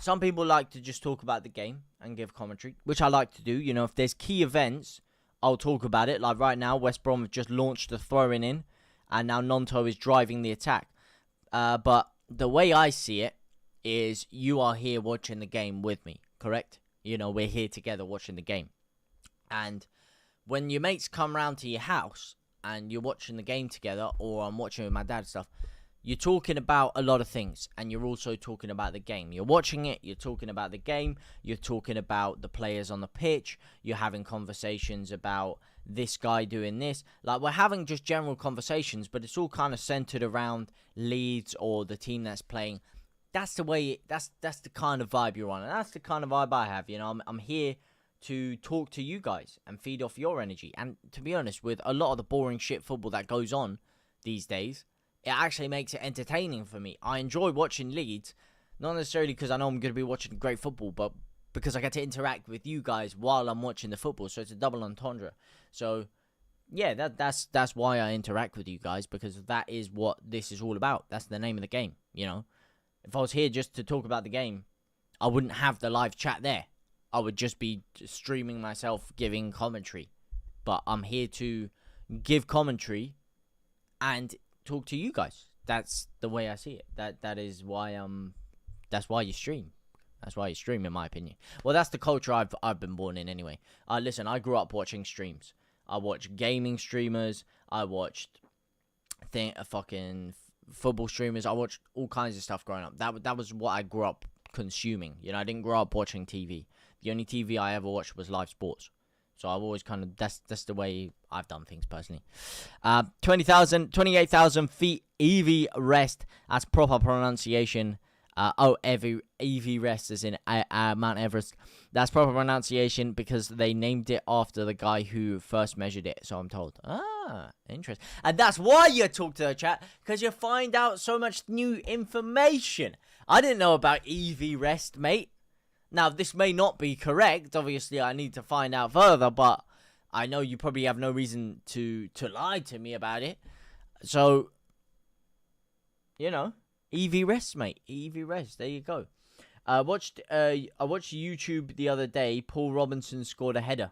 Some people like to just talk about the game and give commentary, which I like to do. You know, if there's key events, I'll talk about it. Like right now, West Brom have just launched the throwing in, and now Nonto is driving the attack. But the way I see it is you are here watching the game with me, correct? You know, we're here together watching the game. And when your mates come round to your house and you're watching the game together, or I'm watching with my dad and stuff, you're talking about a lot of things, and you're also talking about the game. You're watching it, you're talking about the game, you're talking about the players on the pitch, you're having conversations about this guy doing this. Like, we're having just general conversations, but it's all kind of centered around Leeds or the team that's playing. That's the way, that's the kind of vibe you're on, and that's the kind of vibe I have. You know, I'm here to talk to you guys and feed off your energy. And to be honest, with a lot of the boring shit football that goes on these days, it actually makes it entertaining for me. I enjoy watching Leeds, not necessarily because I know I'm going to be watching great football, but because I get to interact with you guys while I'm watching the football. So it's a double entendre. So yeah, that's why I interact with you guys, because that is what this is all about. That's the name of the game, you know. If I was here just to talk about the game, I wouldn't have the live chat there. I would just be streaming myself giving commentary. But I'm here to give commentary and talk to you guys. That's the way I see it. That is why that's why you stream. That's why you stream, in my opinion. Well, that's the culture I've been born in anyway. Listen, I grew up watching streams. I watched gaming streamers. I watched fucking football streamers. I watched all kinds of stuff growing up. That was what I grew up consuming. You know, I didn't grow up watching TV. The only TV I ever watched was live sports. So I've always kind of, that's the way I've done things personally. 28,000 feet EV rest. That's proper pronunciation. EV rest is in Mount Everest. That's proper pronunciation because they named it after the guy who first measured it. So I'm told. Interesting. And that's why you talk to the chat, because you find out so much new information. I didn't know about EV rest, mate. Now, this may not be correct. Obviously, I need to find out further, but I know you probably have no reason to lie to me about it. So, you know, EV rest, mate. EV rest. There you go. I watched YouTube the other day. Paul Robinson scored a header.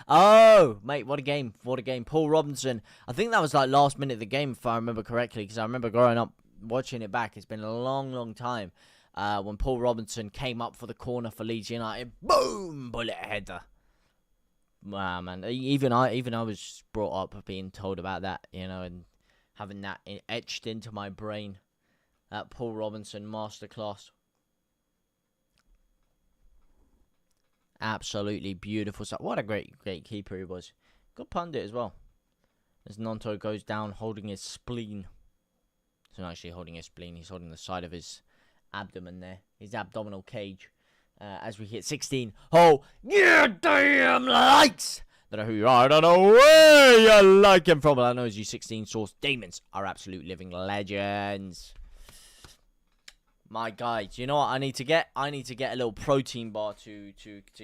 Oh, mate, what a game. What a game. Paul Robinson. I think that was like last minute of the game, if I remember correctly, because I remember growing up watching it back. It's been a long, long time. When Paul Robinson came up for the corner for Leeds United. Boom! Bullet header. Wow, man. Even I was brought up being told about that, you know, and having that etched into my brain. That Paul Robinson masterclass. Absolutely beautiful stuff. What a great keeper he was. Good pundit as well. As Nonto goes down holding his spleen. He's not actually holding his spleen. He's holding the side of his abdomen there. His abdominal cage. As we hit 16. Oh, yeah, damn likes! Don't know who you are. I don't know where you like him from. But I know as you 16 source demons are absolute living legends. My guys, you know what I need to get? I need to get a little protein bar to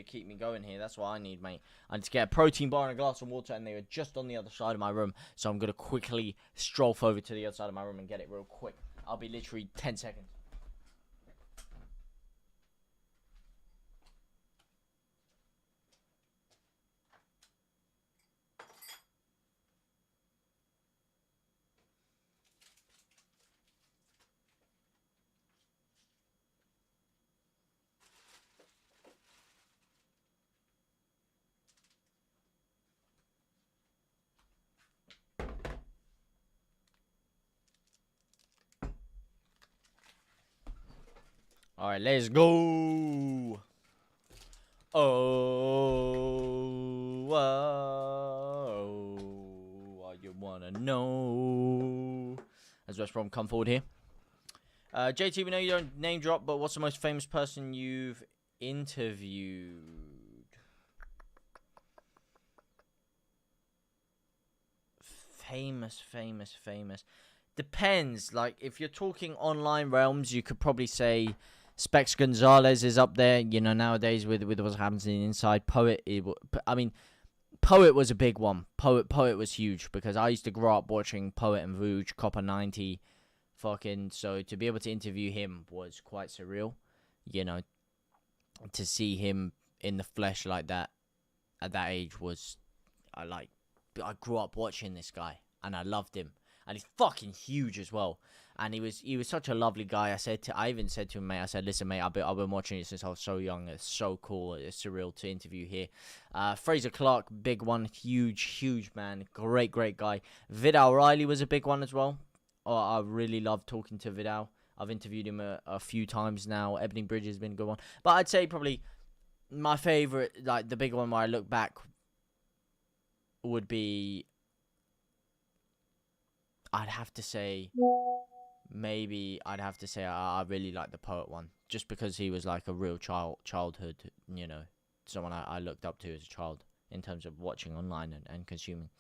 keep me going here. That's what I need, mate. I need to get a protein bar and a glass of water, and they are just on the other side of my room. So I'm going to quickly stroll over to the other side of my room and get it real quick. I'll be literally 10 seconds. All right, let's go. Oh, what you wanna know? As West Brom come forward here. JT, we know you don't name drop, but what's the most famous person you've interviewed? Famous. Depends. Like, if you're talking online realms, you could probably say Specs Gonzalez is up there. You know, nowadays with what's happening inside. Poet, Poet was a big one. Poet was huge because I used to grow up watching Poet and Vooch, Copper 90, so to be able to interview him was quite surreal. You know, to see him in the flesh like that at that age was, I grew up watching this guy and I loved him. And he's fucking huge as well. And he was such a lovely guy. I even said to him, mate, I said, listen, mate, I've been watching it since I was so young. It's so cool. It's surreal to interview here. Fraser Clark, big one. Huge man. Great guy. Vidal Riley was a big one as well. Oh, I really love talking to Vidal. I've interviewed him a few times now. Ebony Bridge has been a good one. But I'd say probably my favourite, like the big one where I look back, would be, I'd have to say I really like the Poet one. Just because he was like a real childhood, you know, someone I looked up to as a child in terms of watching online and consuming.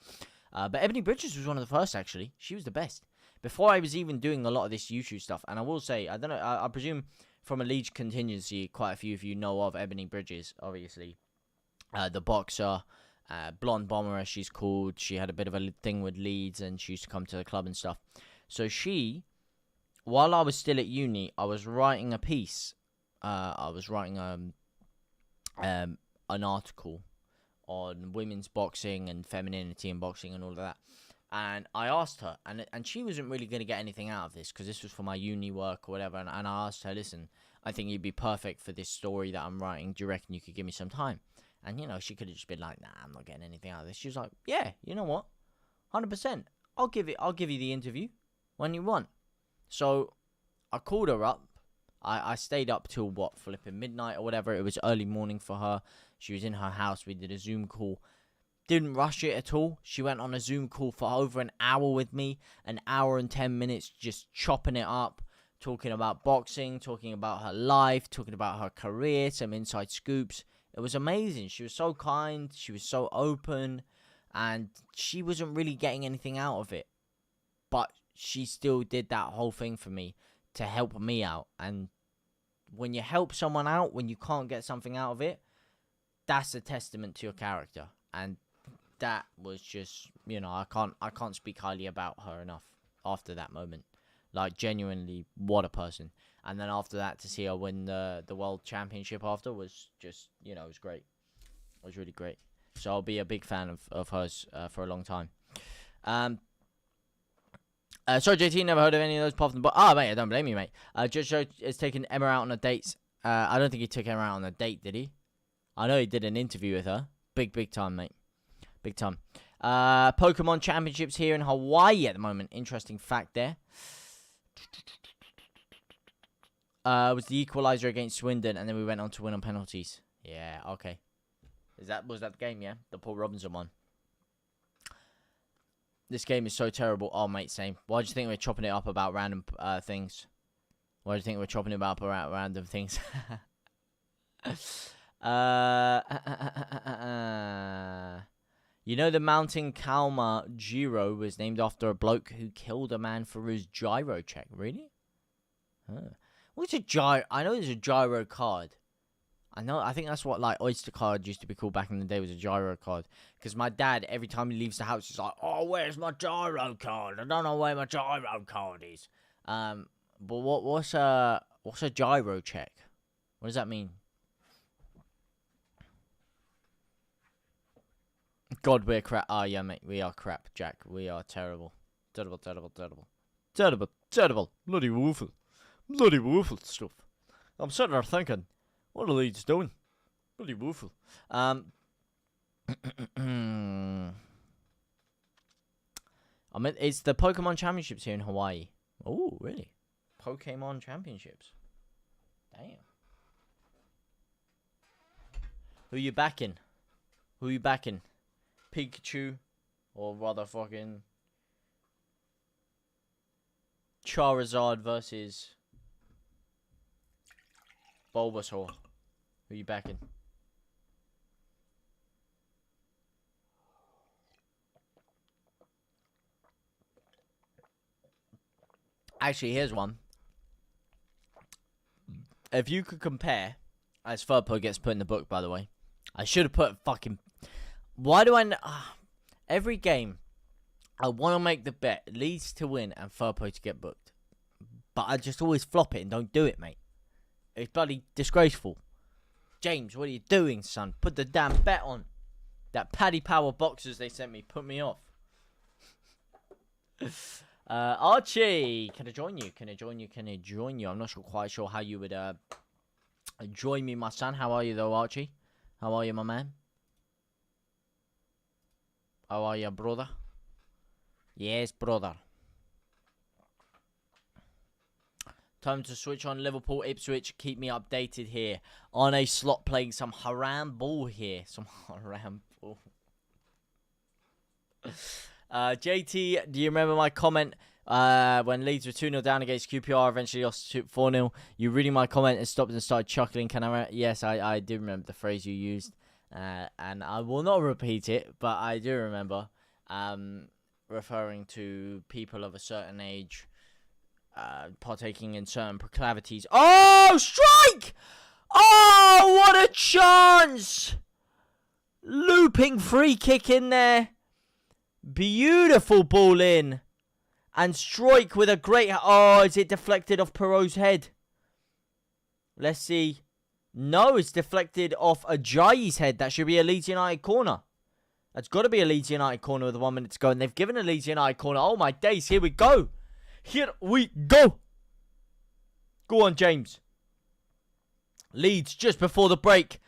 But Ebony Bridges was one of the first, actually. She was the best. Before I was even doing a lot of this YouTube stuff. And I will say, I don't know, I presume from a Leeds contingency, quite a few of you know of Ebony Bridges, obviously. The boxer. Blonde Bomber, as she's called. She had a bit of a thing with Leeds, and she used to come to the club and stuff. So while I was still at uni, I was writing a piece. I was writing an article on women's boxing and femininity in boxing and all of that. And I asked her, and she wasn't really going to get anything out of this because this was for my uni work or whatever. And I asked her, listen, I think you'd be perfect for this story that I'm writing. Do you reckon you could give me some time? And, you know, she could have just been like, nah, I'm not getting anything out of this. She was like, yeah, you know what? 100%. I'll give you the interview when you want. So I called her up. I stayed up till, flipping midnight or whatever. It was early morning for her. She was in her house. We did a Zoom call. Didn't rush it at all. She went on a Zoom call for over an hour with me. An hour and 10 minutes just chopping it up. Talking about boxing. Talking about her life. Talking about her career. Some inside scoops. It was amazing. She was so kind. She was so open. And she wasn't really getting anything out of it. But she still did that whole thing for me to help me out. And when you help someone out, when you can't get something out of it, that's a testament to your character. And that was just, you know, I can't speak highly about her enough after that moment. Like, genuinely, what a person. And then after that, to see her win the World Championship after was just, you know, it was great. It was really great. So I'll be a big fan of hers for a long time. Sorry, JT, never heard of any of those apart from the... Oh, mate, I don't blame you, mate. Judge Joe is taking Emma out on a date. I don't think he took Emma out on a date, did he? I know he did an interview with her. Big time, mate. Big time. Pokemon Championships here in Hawaii at the moment. Interesting fact there. Was the equalizer against Swindon, and then we went on to win on penalties. Yeah, okay. Was that the game, yeah? The Paul Robinson one. This game is so terrible. Oh, mate, same. Why do you think we're chopping it up about random things? Why do you think we're chopping it up about random things? You know the mountain Kalmar Giro was named after a bloke who killed a man for his gyro check. Really? Huh. What's a gyro? I know there's a gyro card. I think that's what, like, Oyster card used to be called back in the day, was a gyro card. Because my dad, every time he leaves the house, he's like, oh, where's my gyro card? I don't know where my gyro card is. But what's a gyro check? What does that mean? God, we're crap. Oh, yeah, mate, we are crap, Jack. We are terrible. Terrible. Bloody woeful stuff. I'm sitting there thinking, what are Leeds doing? Bloody woeful. I mean, it's the Pokemon Championships here in Hawaii. Oh, really? Pokemon Championships. Damn. Who you backing? Pikachu, or rather fucking Charizard versus Bulbasaur. Who you backing? Actually, here's one. If you could compare, as Furpo gets put in the book, by the way, I should have put fucking... Why do I... every game, I want to make the bet Leeds to win and Furpo to get booked. But I just always flop it and don't do it, mate. It's bloody disgraceful. James, what are you doing, son? Put the damn bet on. That Paddy Power boxers they sent me put me off. Archie, can I join you? Can I join you? I'm not quite sure how you would join me, my son. How are you, though, Archie? How are you, my man? How are you, brother? Yes, brother. Time to switch on Liverpool Ipswich. Keep me updated here. On a slot playing some haram ball here. Some haram ball. JT, do you remember my comment when Leeds were 2-0 down against QPR, eventually lost 4-0? You reading my comment and stopped and started chuckling. Yes, I do remember the phrase you used. And I will not repeat it, but I do remember referring to people of a certain age partaking in certain proclivities. Oh, strike! Oh, what a chance! Looping free kick in there. Beautiful ball in. And Strike with a great... Oh, is it deflected off Perot's head? Let's see. No, it's deflected off Ajayi's head. That should be a Leeds United corner. That's got to be a Leeds United corner with 1 minute to go. And they've given a Leeds United corner. Oh, my days. Here we go. Here we go. Go on, James. Leeds just before the break.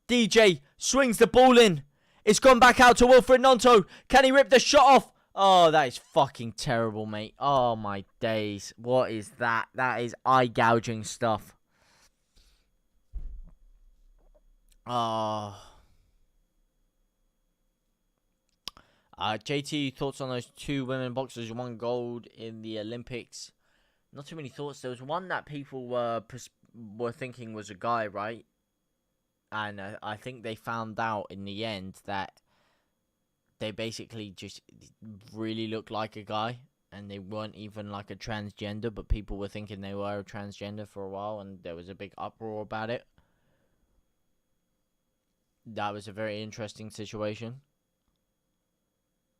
DJ swings the ball in. It's gone back out to Wilfred Gnonto. Can he rip the shot off? Oh, that is fucking terrible, mate. Oh, my days. What is that? That is eye-gouging stuff. Oh. JT, thoughts on those two women boxers who won gold in the Olympics? Not too many thoughts. There was one that people were thinking was a guy, right? And I think they found out in the end that they basically just really looked like a guy. And they weren't even like a transgender, but people were thinking they were a transgender for a while. And there was a big uproar about it. That was a very interesting situation.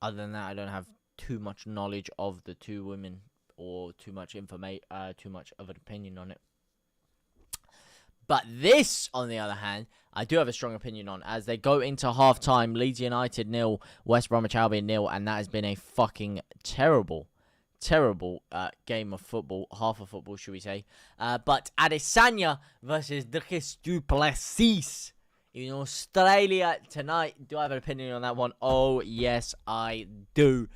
Other than that, I don't have too much knowledge of the two women or too much of an opinion on it. But this, on the other hand, I do have a strong opinion on. As they go into half-time, Leeds United 0, West Bromwich Albion 0, and that has been a fucking terrible game of football, half of football, should we say. But Adesanya versus Dricus du Plessis in Australia tonight. Do I have an opinion on that one? Oh, yes, I do.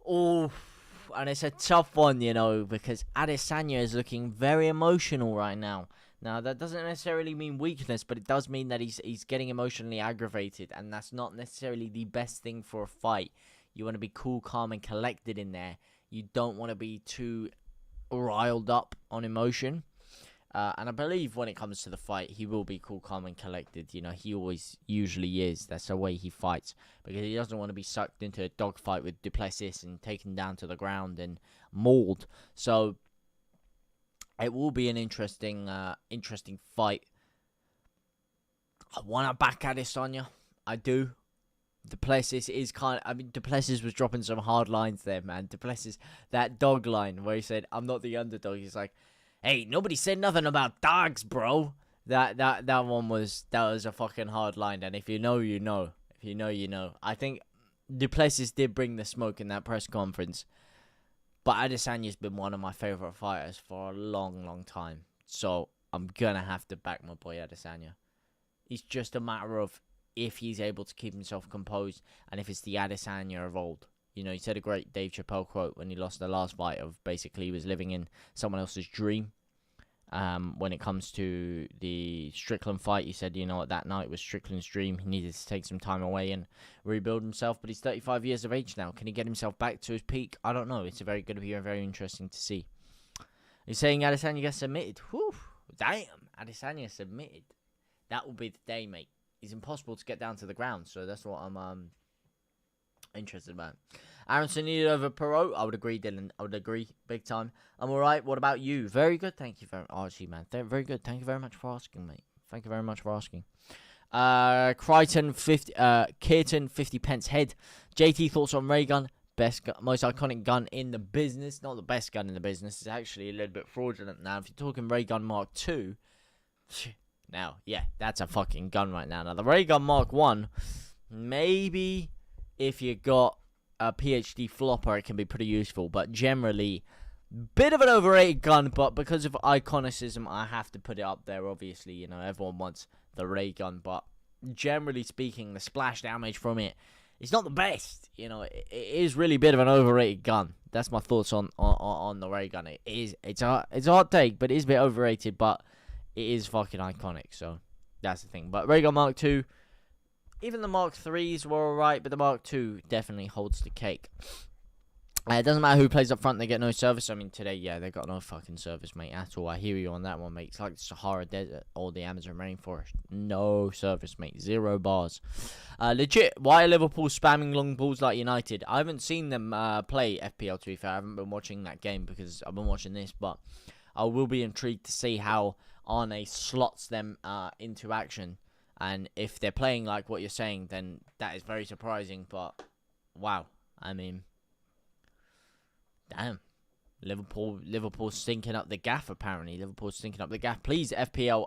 Oh, and it's a tough one, you know, because Adesanya is looking very emotional right now. Now, that doesn't necessarily mean weakness, but it does mean that he's getting emotionally aggravated, and that's not necessarily the best thing for a fight. You want to be cool, calm, and collected in there. You don't want to be too riled up on emotion. And I believe when it comes to the fight, he will be cool, calm, and collected. You know, he always usually is. That's the way he fights. Because he doesn't want to be sucked into a dogfight with du Plessis and taken down to the ground and mauled. So it will be an interesting fight. I want to back Adesanya. I do. Du Plessis is du Plessis was dropping some hard lines there, man. Du Plessis, that dog line where he said, "I'm not the underdog." He's like, "Hey, nobody said nothing about dogs, bro." That was a fucking hard line, and if you know, you know. If you know, you know. I think Du Plessis did bring the smoke in that press conference. But Adesanya's been one of my favourite fighters for a long, long time. So, I'm going to have to back my boy Adesanya. It's just a matter of if he's able to keep himself composed and if it's the Adesanya of old. You know, he said a great Dave Chappelle quote when he lost the last fight of basically he was living in someone else's dream. When it comes to the Strickland fight, he said, you know what, that night was Strickland's dream. He needed to take some time away and rebuild himself, but he's 35 years of age now. Can he get himself back to his peak? I don't know. It's going to be very interesting to see. He's saying Adesanya gets submitted. Whew, damn, Adesanya submitted. That will be the day, mate. It's impossible to get down to the ground, so that's what I'm interested about. Aronson needed over Perot. I would agree, Dylan. I would agree. Big time. I'm alright. What about you? Very good. Thank you very much. Archie, man. Very good. Thank you very much for asking, mate. Thank you very much for asking. Crichton, 50, Keaton, 50 pence head. JT, thoughts on ray gun? Best, most iconic gun in the business. Not the best gun in the business. It's actually a little bit fraudulent now. If you're talking ray gun Mark II, now, yeah, that's a fucking gun right now. Now, the ray gun Mark I, maybe if you got a PhD flopper, it can be pretty useful, but generally, bit of an overrated gun, but because of iconicism, I have to put it up there, obviously. You know, everyone wants the ray gun, but generally speaking, the splash damage from it is not the best. You know, it is really a bit of an overrated gun. That's my thoughts on the ray gun. It's a hot take, but it is a bit overrated, but it is fucking iconic, so that's the thing. But ray gun Mark II, even the Mark IIIs were alright, but the Mark II definitely holds the cake. It doesn't matter who plays up front, they get no service. I mean, today, yeah, they got no fucking service, mate, at all. I hear you on that one, mate. It's like the Sahara Desert or the Amazon rainforest. No service, mate. 0 bars. Legit, why are Liverpool spamming long balls like United? I haven't seen them play FPL, to be fair. I haven't been watching that game because I've been watching this, but I will be intrigued to see how Arne slots them into action. And if they're playing like what you're saying, then that is very surprising. But, wow. I mean, damn. Liverpool stinking up the gaff, apparently. Liverpool stinking up the gaff. Please, FPL,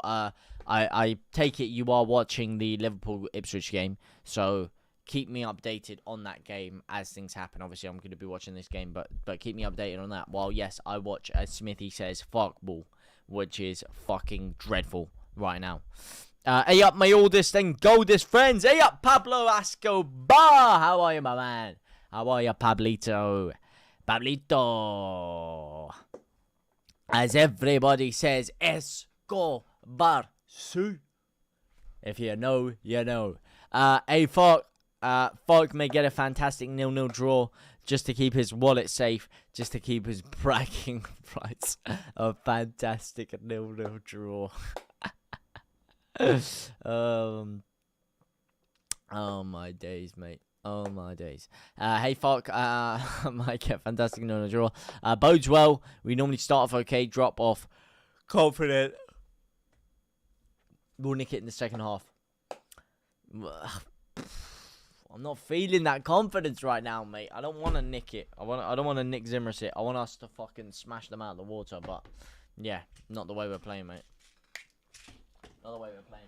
I take it you are watching the Liverpool-Ipswich game. So, keep me updated on that game as things happen. Obviously, I'm going to be watching this game, but keep me updated on that. While, yes, I watch, as Smithy says, fuckball, which is fucking dreadful right now. Hey up, my oldest and goldest friends. Hey up, Pablo Escobar. How are you, my man? How are you, Pablito? Pablito. As everybody says, Escobar. Su. If you know, you know. Hey, Falk may get a fantastic 0-0 draw just to keep his wallet safe, just to keep his bragging rights. A fantastic 0-0 draw. Oh my days, mate. Oh my days. Hey, Falk, might get fantastic no draw. Bodes well. We normally start off okay, drop off. Confident. We'll nick it in the second half. I'm not feeling that confidence right now, mate. I don't want to nick it. I don't want to nick Zimmer's it. I want us to fucking smash them out of the water, but yeah, not the way we're playing, mate. Not the way we're playing.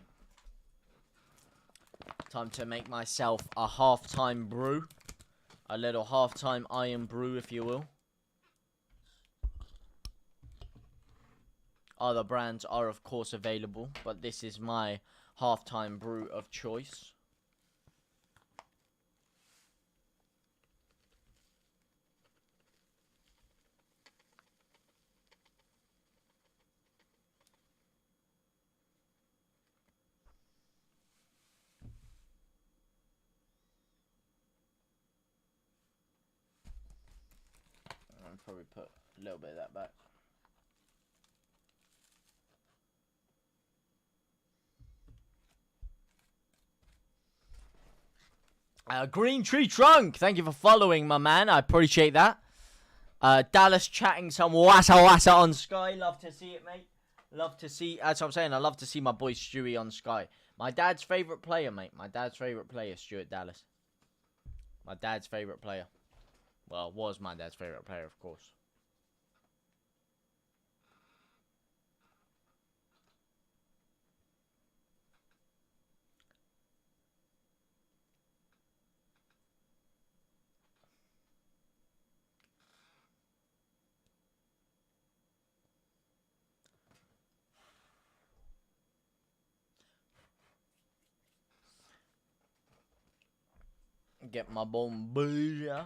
Time to make myself a half-time brew. A little half-time iron brew, if you will. Other brands are, of course, available, but this is my half-time brew of choice. I'll probably put a little bit of that back. Green Tree Trunk, thank you for following, my man. I appreciate that. Dallas chatting some wassa on Sky. Love to see it, mate. Love to see, as I'm saying, I love to see my boy Stewie on Sky. My dad's favourite player, mate. My dad's favourite player, Stuart Dallas. My dad's favourite player. Well, was my dad's favourite player, of course. Get my bombuja.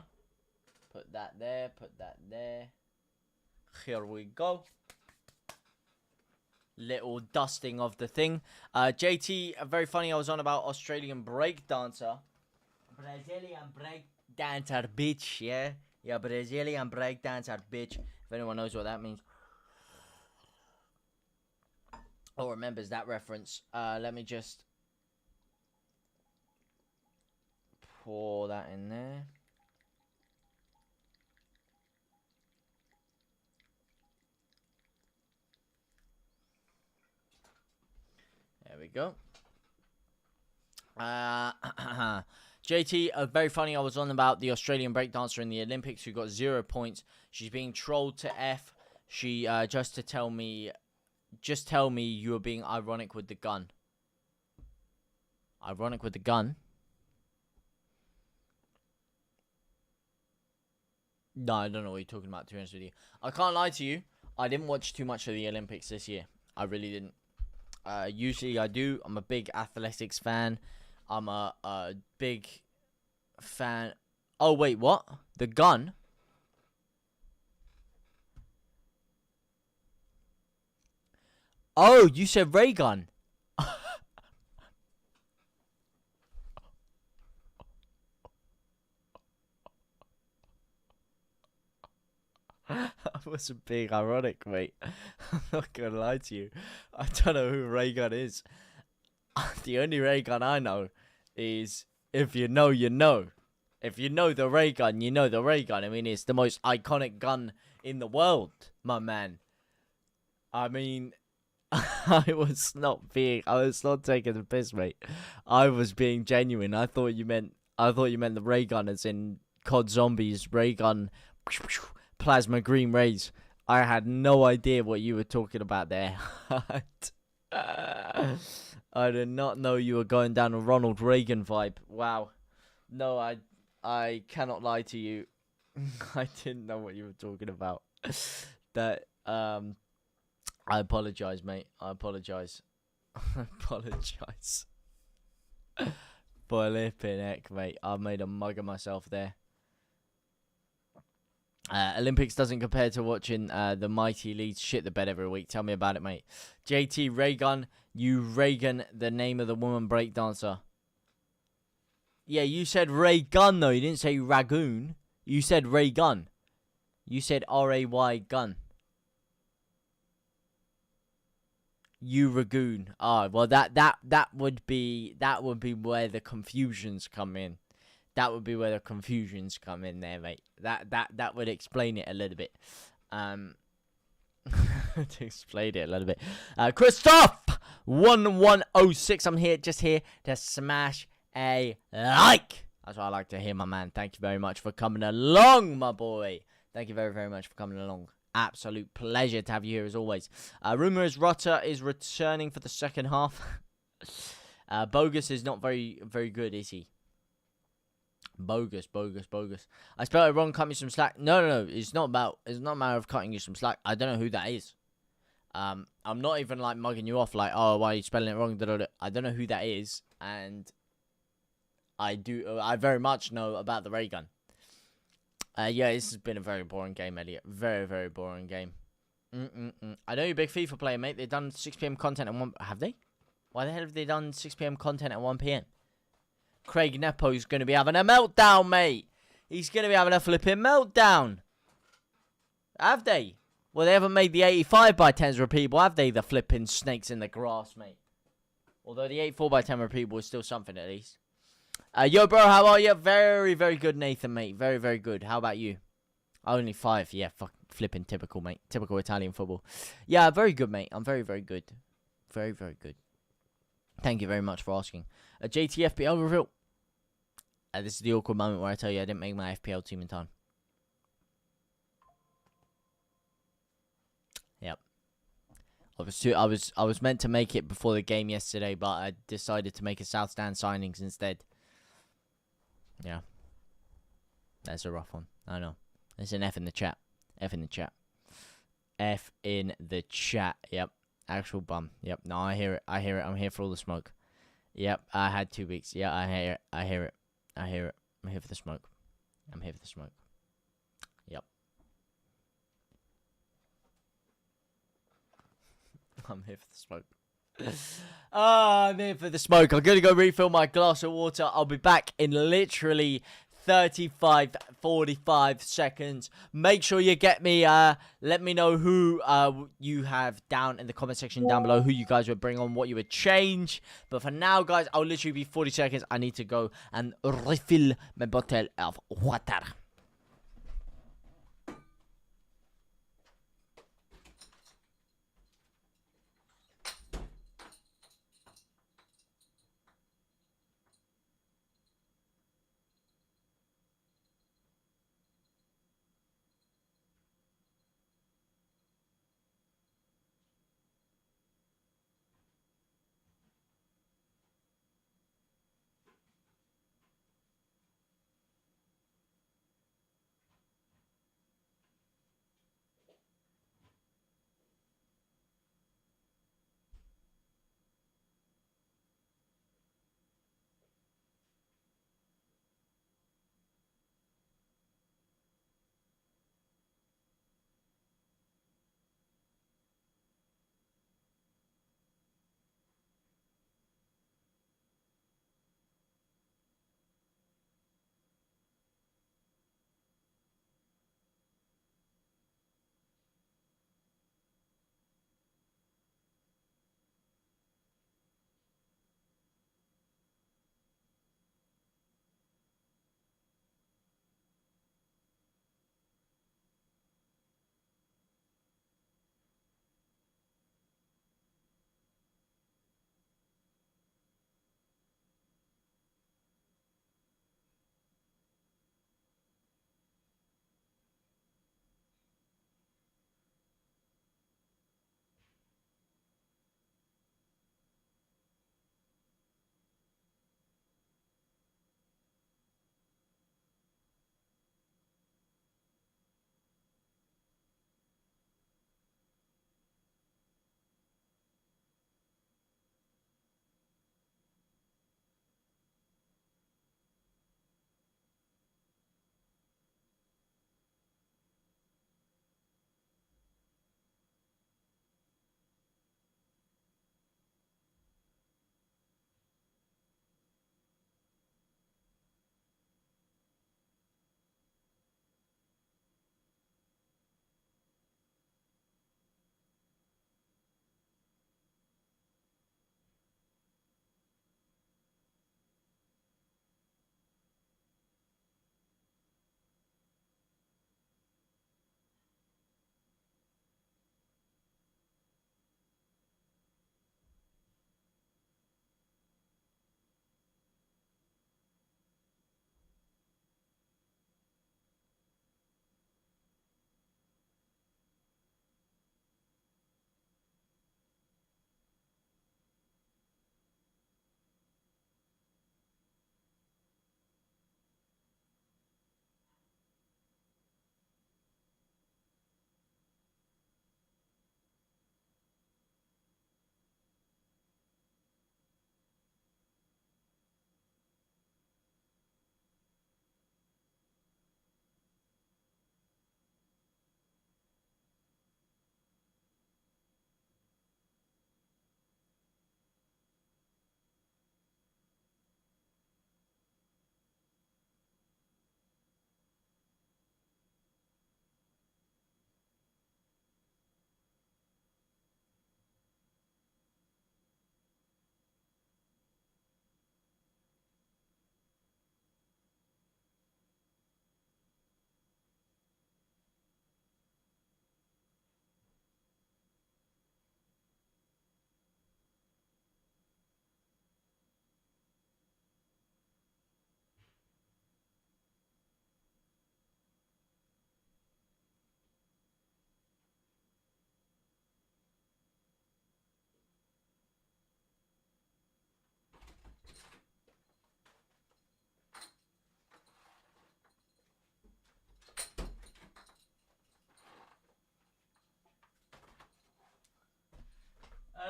Put that there, put that there. Here we go. Little dusting of the thing. JT, very funny, I was on about Australian break dancer. Brazilian break dancer, bitch, yeah? Yeah, Brazilian break dancer, bitch. If anyone knows what that means. Or remembers that reference. Let me just pour that in there. There we go. JT, very funny. I was on about the Australian breakdancer in the Olympics who got 0 points. She's being trolled to F. She just tell me you were being ironic with the gun. Ironic with the gun? No, I don't know what you're talking about, to be honest with you. I can't lie to you. I didn't watch too much of the Olympics this year. I really didn't. Usually I do. I'm a big athletics fan. I'm a big fan. Oh, wait, what? The gun? Oh, you said ray gun. That was a big ironic, mate. I'm not gonna lie to you. I don't know who Ray Gun is. The only Ray Gun I know is if you know, you know. If you know the Ray Gun, you know the Ray Gun. I mean, it's the most iconic gun in the world, my man. I mean, I was not taking the piss, mate. I was being genuine. I thought you meant the Ray Gun as in COD Zombies Ray Gun. Plasma green rays. I had no idea what you were talking about there. I did not know you were going down a Ronald Reagan vibe. Wow. No, I cannot lie to you. I didn't know what you were talking about. That I apologize, mate. I apologize. I apologize. Flipping heck, mate. I made a mug of myself there. Olympics doesn't compare to watching the mighty Leeds shit the bed every week. Tell me about it, mate. JT Raygun, you Reagan, the name of the woman breakdancer. Yeah, you said Ray Gun though. You didn't say Ragoon. You said Ray Gun. You said R-A-Y gun. You Ragoon. Ah, well that would be where the confusions come in. That would be where the confusions come in there, mate. That would explain it a little bit. To explain it a little bit. Christoph 1106. I'm here to smash a like. That's what I like to hear, my man. Thank you very much for coming along, my boy. Thank you very, very much for coming along. Absolute pleasure to have you here as always. Rumour is Rutter is returning for the second half. Bogus is not very good, is he? Bogus. I spelled it wrong. Cut me some slack. No. It's not a matter of cutting you some slack. I don't know who that is. I'm not even like mugging you off. Like, oh, why are you spelling it wrong? I don't know who that is, and I very much know about the ray gun. Yeah, this has been a very boring game, Elliot. Very boring game. I know you're a big FIFA player, mate. They've done 6 p.m. content at 1... Have they? Why the hell have they done 6 p.m. content at 1 p.m.? Craig Nepo's going to be having a meltdown, mate. He's going to be having a flipping meltdown. Have they? Well, they haven't made the 85 by 10s repeatable, have they? The flipping snakes in the grass, mate. Although the 84 by 10 repeatable is still something at least. Yo, bro, how are you? Very good, Nathan, mate. Very good. How about you? Only 5. Yeah, flipping typical, mate. Typical Italian football. Yeah, very good, mate. I'm very good. Very good. Thank you very much for asking. A JTFPL reveal. This is the awkward moment where I tell you I didn't make my FPL team in time. Yep. I was meant to make it before the game yesterday, but I decided to make a South Stand signings instead. Yeah. That's a rough one. I know. There's an F in the chat. F in the chat. F in the chat. Yep. Actual bum. Yep. No, I hear it. I'm here for all the smoke. Yep. I had 2 weeks. Yeah, I hear it. I'm here for the smoke. Yep. I'm here for the smoke. I'm here for the smoke. I'm going to go refill my glass of water. I'll be back in literally 45 seconds. Make sure you get me, let me know who you have down in the comment section down below, who you guys would bring on, what you would change. But for now, guys, I'll literally be 40 seconds. I need to go and refill my bottle of water.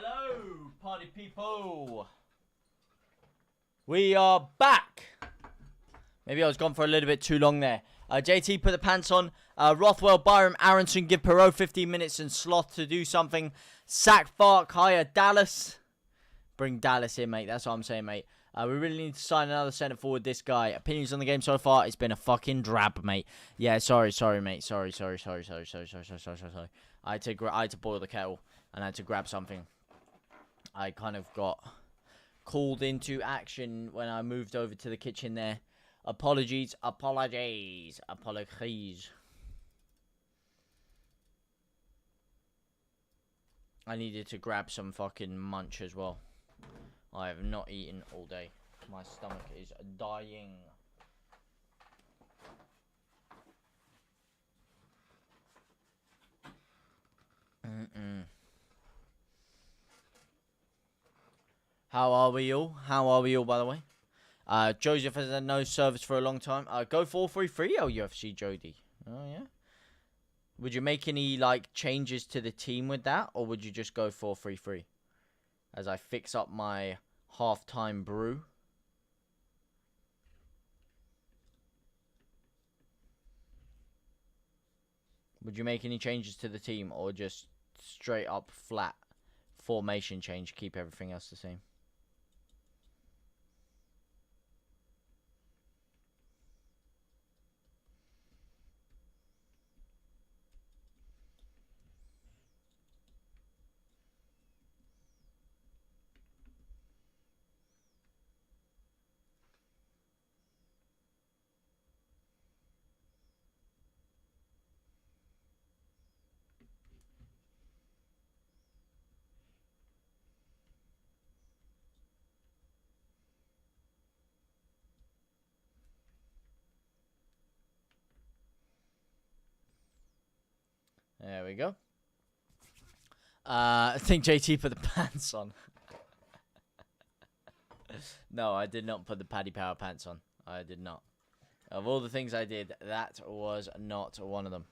Hello, party people. We are back. Maybe I was gone for a little bit too long there. JT put the pants on. Rothwell, Byram, Aronson give Perot 15 minutes and Sloth to do something. Sack, Fark, hire Dallas. Bring Dallas in, mate. That's what I'm saying, mate. We really need to sign another centre forward. This guy. Opinions on the game so far? It's been a fucking drab, mate. Yeah, sorry, mate. Sorry. I had to boil the kettle and I had to grab something. I kind of got called into action when I moved over to the kitchen there. Apologies. I needed to grab some fucking munch as well. I have not eaten all day. My stomach is dying. How are we all? By the way? Joseph has had no service for a long time. Go 4-3-3, UFC Jody. Oh, yeah? Would you make any, like, changes to the team with that? Or would you just go 4-3-3? As I fix up my halftime brew. Would you make any changes to the team? Or just straight up flat formation change? Keep everything else the same? There we go. I think JT put the pants on. No, I did not put the Paddy Power pants on. I did not. Of all the things I did, that was not one of them.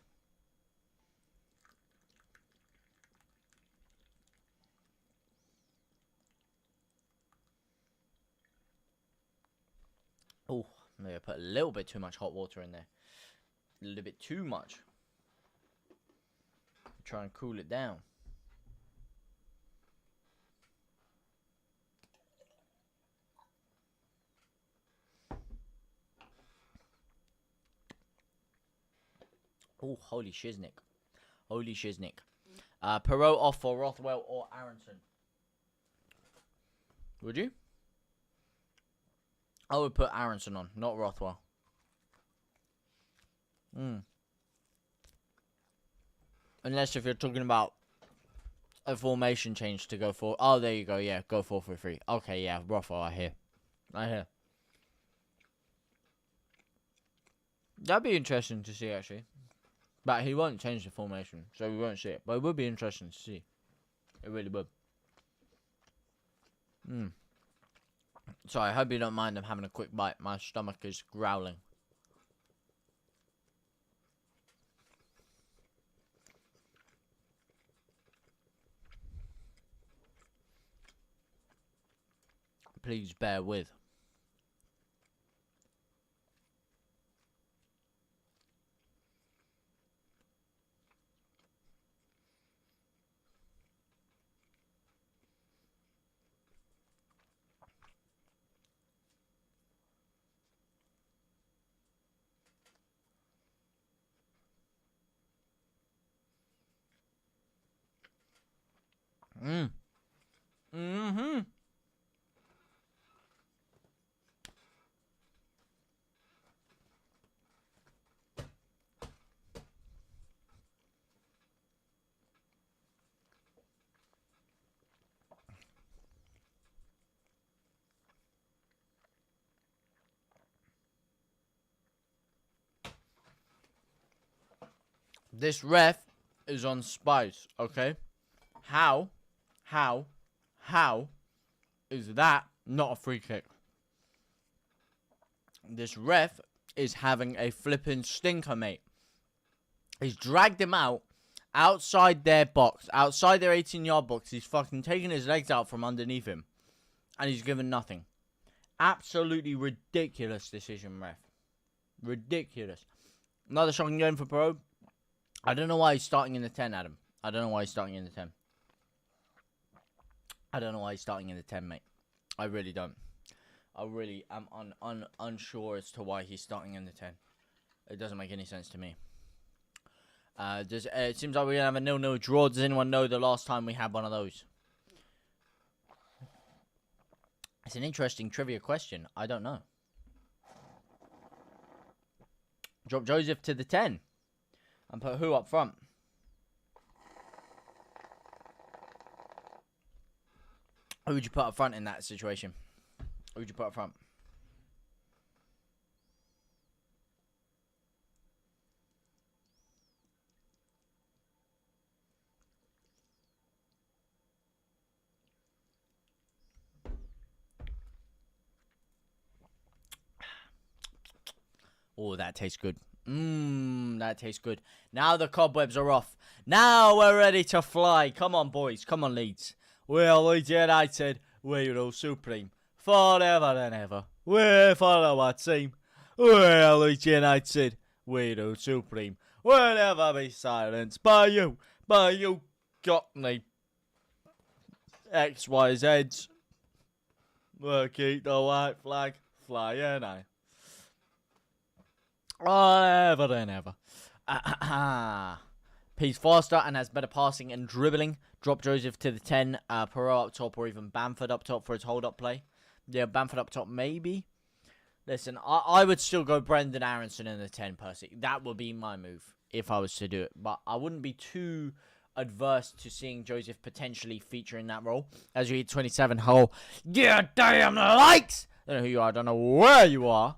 Oh, maybe I put a little bit too much hot water in there. A little bit too much. Try and cool it down. Oh, holy shiznick. Holy shiznick. Perot off for Rothwell or Aronson. Would you? I would put Aronson on, not Rothwell. Unless if you're talking about a formation change to go for... Oh, there you go, yeah. Go 4-3-3. Okay, yeah. Rothwell, I hear. That'd be interesting to see, actually. But he won't change the formation, so we won't see it. But it would be interesting to see. It really would. So I hope you don't mind them having a quick bite. My stomach is growling. Please bear with. This ref is on spice, okay? How is that not a free kick? This ref is having a flipping stinker, mate. He's dragged him out outside their box, outside their 18-yard box. He's fucking taking his legs out from underneath him. And he's given nothing. Absolutely ridiculous decision, ref. Ridiculous. Another shocking game for Pro. I don't know why he's starting in the 10, Adam. I don't know why he's starting in the 10. I don't know why he's starting in the 10, mate. I really don't. I really am unsure as to why he's starting in the 10. It doesn't make any sense to me. It seems like we're going to have a 0-0 draw. Does anyone know the last time we had one of those? It's an interesting trivia question. I don't know. Drop Joseph to the 10. And put who up front? Who would you put up front in that situation? Who would you put up front? Oh, that tastes good. That tastes good. Now the cobwebs are off. Now we're ready to fly. Come on, boys. Come on, Leeds. We're Leeds United. We're all supreme. Forever and ever. We follow our team. We're Leeds United. We're all supreme. We'll never be silenced by you. By you, Cockney. XYZs. We'll keep the white flag flying high. Ever and ever. He's faster and has better passing and dribbling. Drop Joseph to the 10. Perot up top or even Bamford up top for his hold-up play. Yeah, Bamford up top maybe. Listen, I would still go Brendan Aronson in the 10 personally. That would be my move if I was to do it. But I wouldn't be too adverse to seeing Joseph potentially feature in that role. As you hit 27 hole. Yeah, damn the likes! I don't know who you are. I don't know where you are.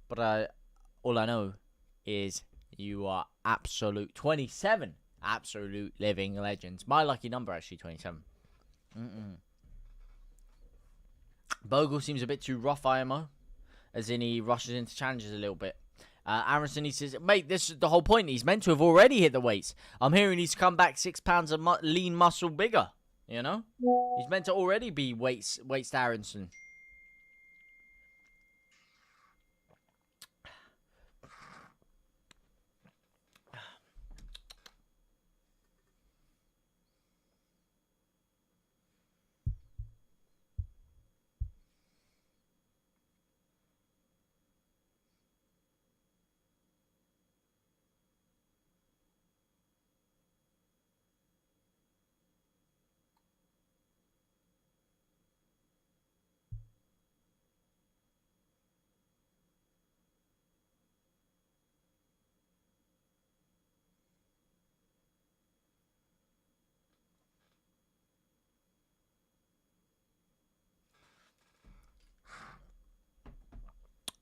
But all I know is you are absolute 27. Absolute living legends. My lucky number, actually, 27. Bogle seems a bit too rough, IMO. As in, he rushes into challenges a little bit. Aronson, he says, mate, this is the whole point. He's meant to have already hit the weights. I'm hearing he's come back 6 pounds of lean muscle bigger. You know? He's meant to already be weights Aronson.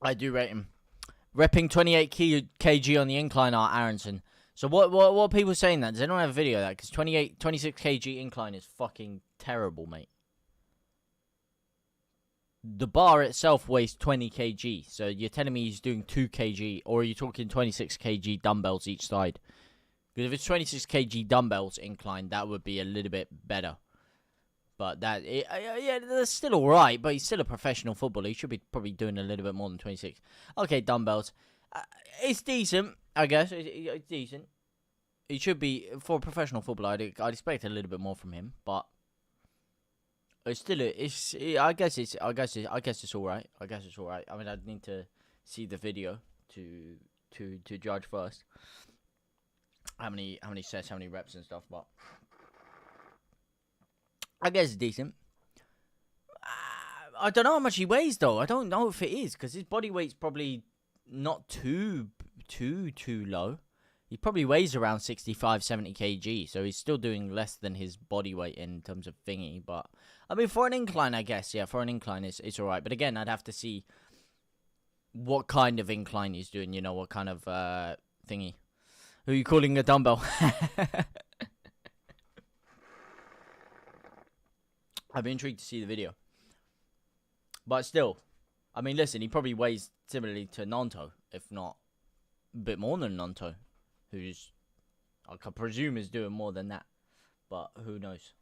I do rate him. Repping 28 kg on the incline are Aronson. So what are people saying that? Does anyone have a video of that? Because 26 kg incline is fucking terrible, mate. The bar itself weighs 20 kg. So you're telling me he's doing 2 kg. Or are you talking 26 kg dumbbells each side? Because if it's 26 kg dumbbells incline, that would be a little bit better. But yeah, that's still alright. But he's still a professional footballer. He should be probably doing a little bit more than 26. Okay, dumbbells. It's decent, I guess. It's decent. He should be, for a professional footballer, I'd expect a little bit more from him. But it's still, I guess it's alright. I guess it's alright. I mean, I'd need to see the video to judge first. How many sets, how many reps and stuff, but I guess it's decent. I don't know how much he weighs, though. I don't know if it is, because his body weight's probably not too low. He probably weighs around 65, 70 kg, so he's still doing less than his body weight in terms of thingy. But, I mean, for an incline, I guess, yeah, for an incline, it's alright. But again, I'd have to see what kind of incline he's doing, you know, what kind of thingy. Who are you calling a dumbbell? I'd be intrigued to see the video. But still, I mean, listen, he probably weighs similarly to Nanto, if not a bit more than Nanto, who's I could presume he's doing more than that, but who knows?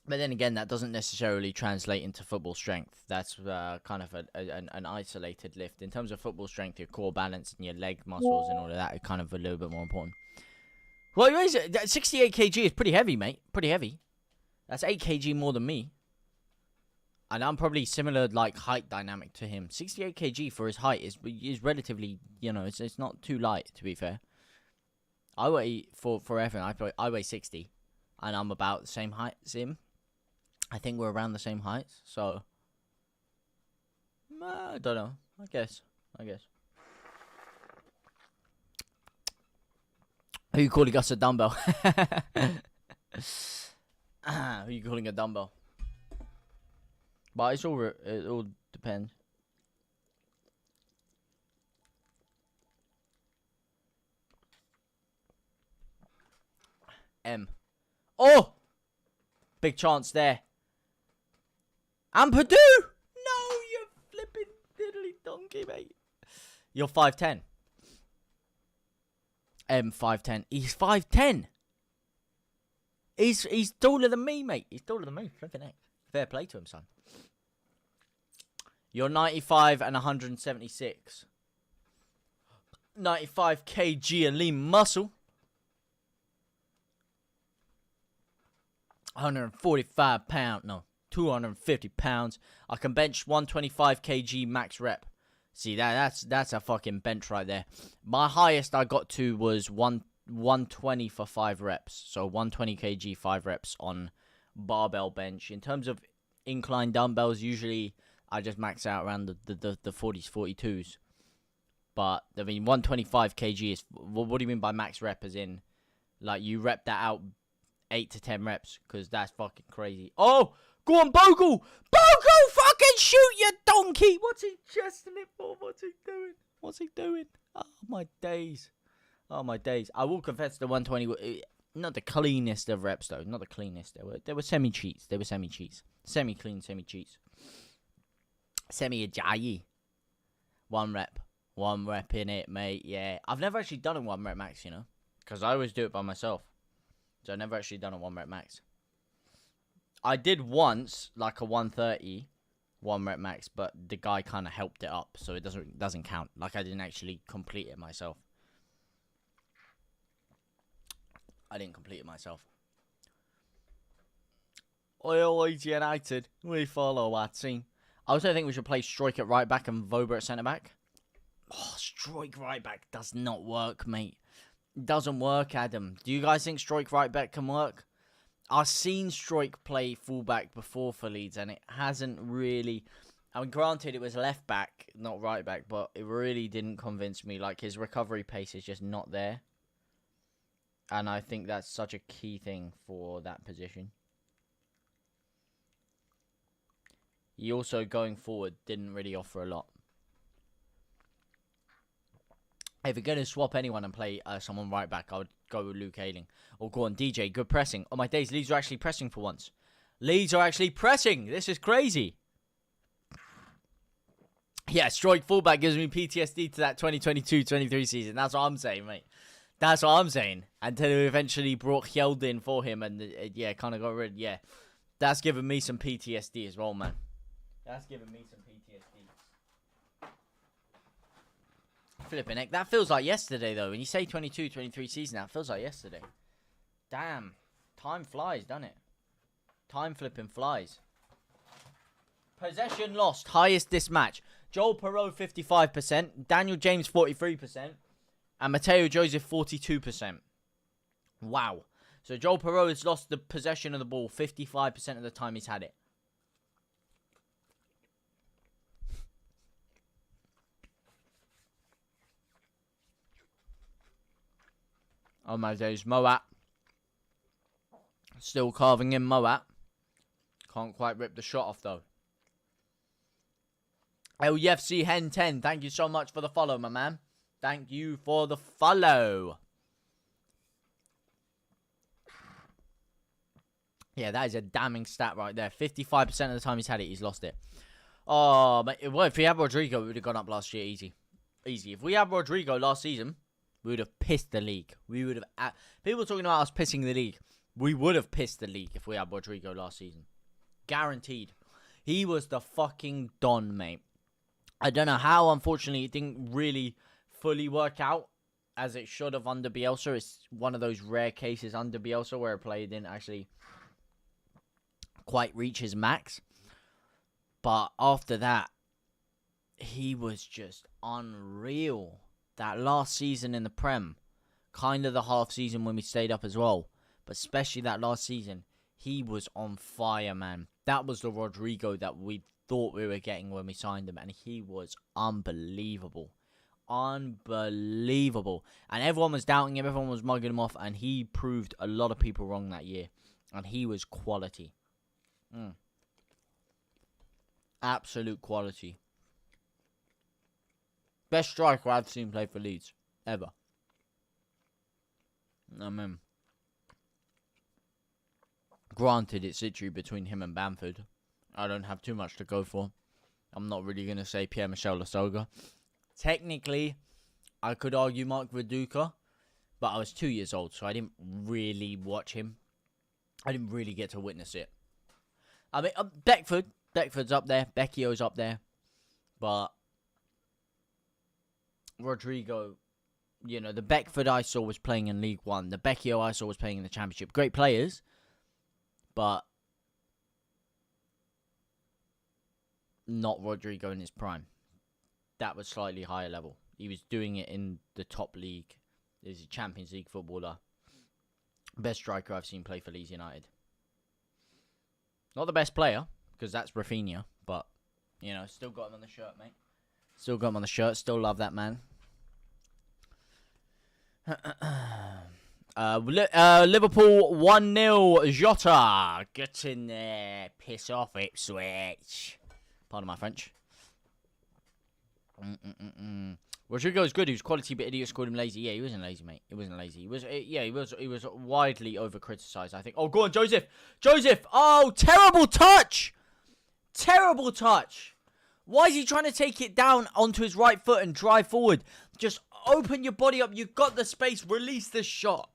But then again, that doesn't necessarily translate into football strength. That's kind of an isolated lift. In terms of football strength, your core balance and your leg muscles and all of that are kind of a little bit more important. Well, 68 kg is pretty heavy, mate. Pretty heavy. That's 8 kg more than me. And I'm probably similar, like, height dynamic to him. 68 kg for his height is relatively, you know, it's not too light, to be fair. I weigh, for Evan, I weigh 60. And I'm about the same height as him. I think we're around the same height, so... I don't know. I guess. Who are you calling us a dumbbell? Who are you calling a dumbbell? But it all depends. M. Oh! Big chance there. And Purdue! No, you flipping diddly donkey, mate. You're 5'10". M 5'10". He's 5'10". He's taller than me, mate. He's taller than me. Flipping heck. Fair play to him, son. You're 95 and 176. 95 kg and lean muscle. 145 pound. No, 250 pounds. I can bench 125 kg max rep. See, that's a fucking bench right there. My highest I got to was 120 for 5 reps. So 120 kg 5 reps on barbell bench. In terms of incline dumbbells, usually I just max out around the 40s, 42s. But, I mean, 125 kg is... What do you mean by max rep? As in, like, you rep that out 8 to 10 reps. Because that's fucking crazy. Oh! Go on, Bogle! Bogle! Fucking shoot, you donkey! What's he chesting it for? What's he doing? Oh, my days. I will confess the 120... Not the cleanest of reps, though. Not the cleanest. They were semi-cheats. Semi-clean, semi-cheats. Semi-ajayi. One rep in it, mate. Yeah. I've never actually done a 1 rep max, you know. Because I always do it by myself. So I've never actually done a 1 rep max. I did once, like a 130 1 rep max, but the guy kind of helped it up, so it doesn't count. Like, I didn't actually complete it myself. Leeds United, we follow our team. I also think we should play Strike at right back and Vober at centre back. Oh, Strike right back does not work, mate. It doesn't work, Adam. Do you guys think Strike right back can work? I've seen Strike play fullback before for Leeds, and it hasn't really... I mean, granted, it was left back, not right back, but it really didn't convince me. Like, his recovery pace is just not there. And I think that's such a key thing for that position. He also, going forward, didn't really offer a lot. If you're going to swap anyone and play someone right back, I would go with Luke Ayling. Or go on, DJ, good pressing. Oh my days, Leeds are actually pressing for once. Leeds are actually pressing. This is crazy. Yeah, Strike fullback gives me PTSD to that 2022-23 season. That's what I'm saying, mate. That's what I'm saying. Until we eventually brought Hjeld in for him and, yeah, kind of got rid. Yeah, that's giving me some PTSD as well, man. That's giving me some PTSD. Flipping heck. That feels like yesterday, though. When you say 22-23 season, that feels like yesterday. Damn. Time flies, doesn't it? Time flipping flies. Possession lost. Highest this match. Joel Perreault, 55%. Daniel James, 43%. And Mateo Joseph, 42%. Wow. So Joel Perreault has lost the possession of the ball 55% of the time he's had it. Oh my days. Moat. Still carving in Moat. Can't quite rip the shot off, though. LUFC Hen 10. Thank you so much for the follow, my man. Thank you for the follow. Yeah, that is a damning stat right there. 55% of the time he's had it, he's lost it. Oh, well, if he had Rodrigo, it would have gone up last year easy. Easy. If we had Rodrigo last season, we would have pissed the league. We would have... people talking about us pissing the league. We would have pissed the league if we had Rodrigo last season. Guaranteed. He was the fucking Don, mate. I don't know how, unfortunately, it didn't really fully work out as it should have under Bielsa. It's one of those rare cases under Bielsa where a player didn't actually quite reach his max. But after that, he was just unreal. That last season in the Prem, kind of the half season when we stayed up as well, but especially that last season, he was on fire, man. That was the Rodrigo that we thought we were getting when we signed him, and he was unbelievable. Unbelievable. And everyone was doubting him, everyone was mugging him off, and he proved a lot of people wrong that year. And he was quality. Absolute quality. Best striker I've seen play for Leeds. Ever. Granted, it's literally between him and Bamford. I don't have too much to go for. I'm not really going to say Pierre-Michel Lasogga. Technically, I could argue Mark Viduka, but I was 2 years old, so I didn't really watch him. I didn't really get to witness it. I mean, Beckford's up there. Becchio's up there. But Rodrigo, you know, the Beckford I saw was playing in League One. The Becchio I saw was playing in the Championship. Great players, but not Rodrigo in his prime. That was slightly higher level. He was doing it in the top league. He's a Champions League footballer. Best striker I've seen play for Leeds United. Not the best player, because that's Rafinha, but, you know, still got him on the shirt, mate. Still got him on the shirt. Still love that man. Liverpool 1-0. Jota. Get in there. Piss off, Ipswich. Pardon my French. Rodrigo's good. He was quality, but idiots called him lazy. Yeah, he wasn't lazy, mate. He wasn't lazy. He was widely over-criticised, I think. Oh, go on, Joseph. Joseph. Oh, terrible touch. Terrible touch. Why is he trying to take it down onto his right foot and drive forward? Just open your body up. You've got the space. Release the shot.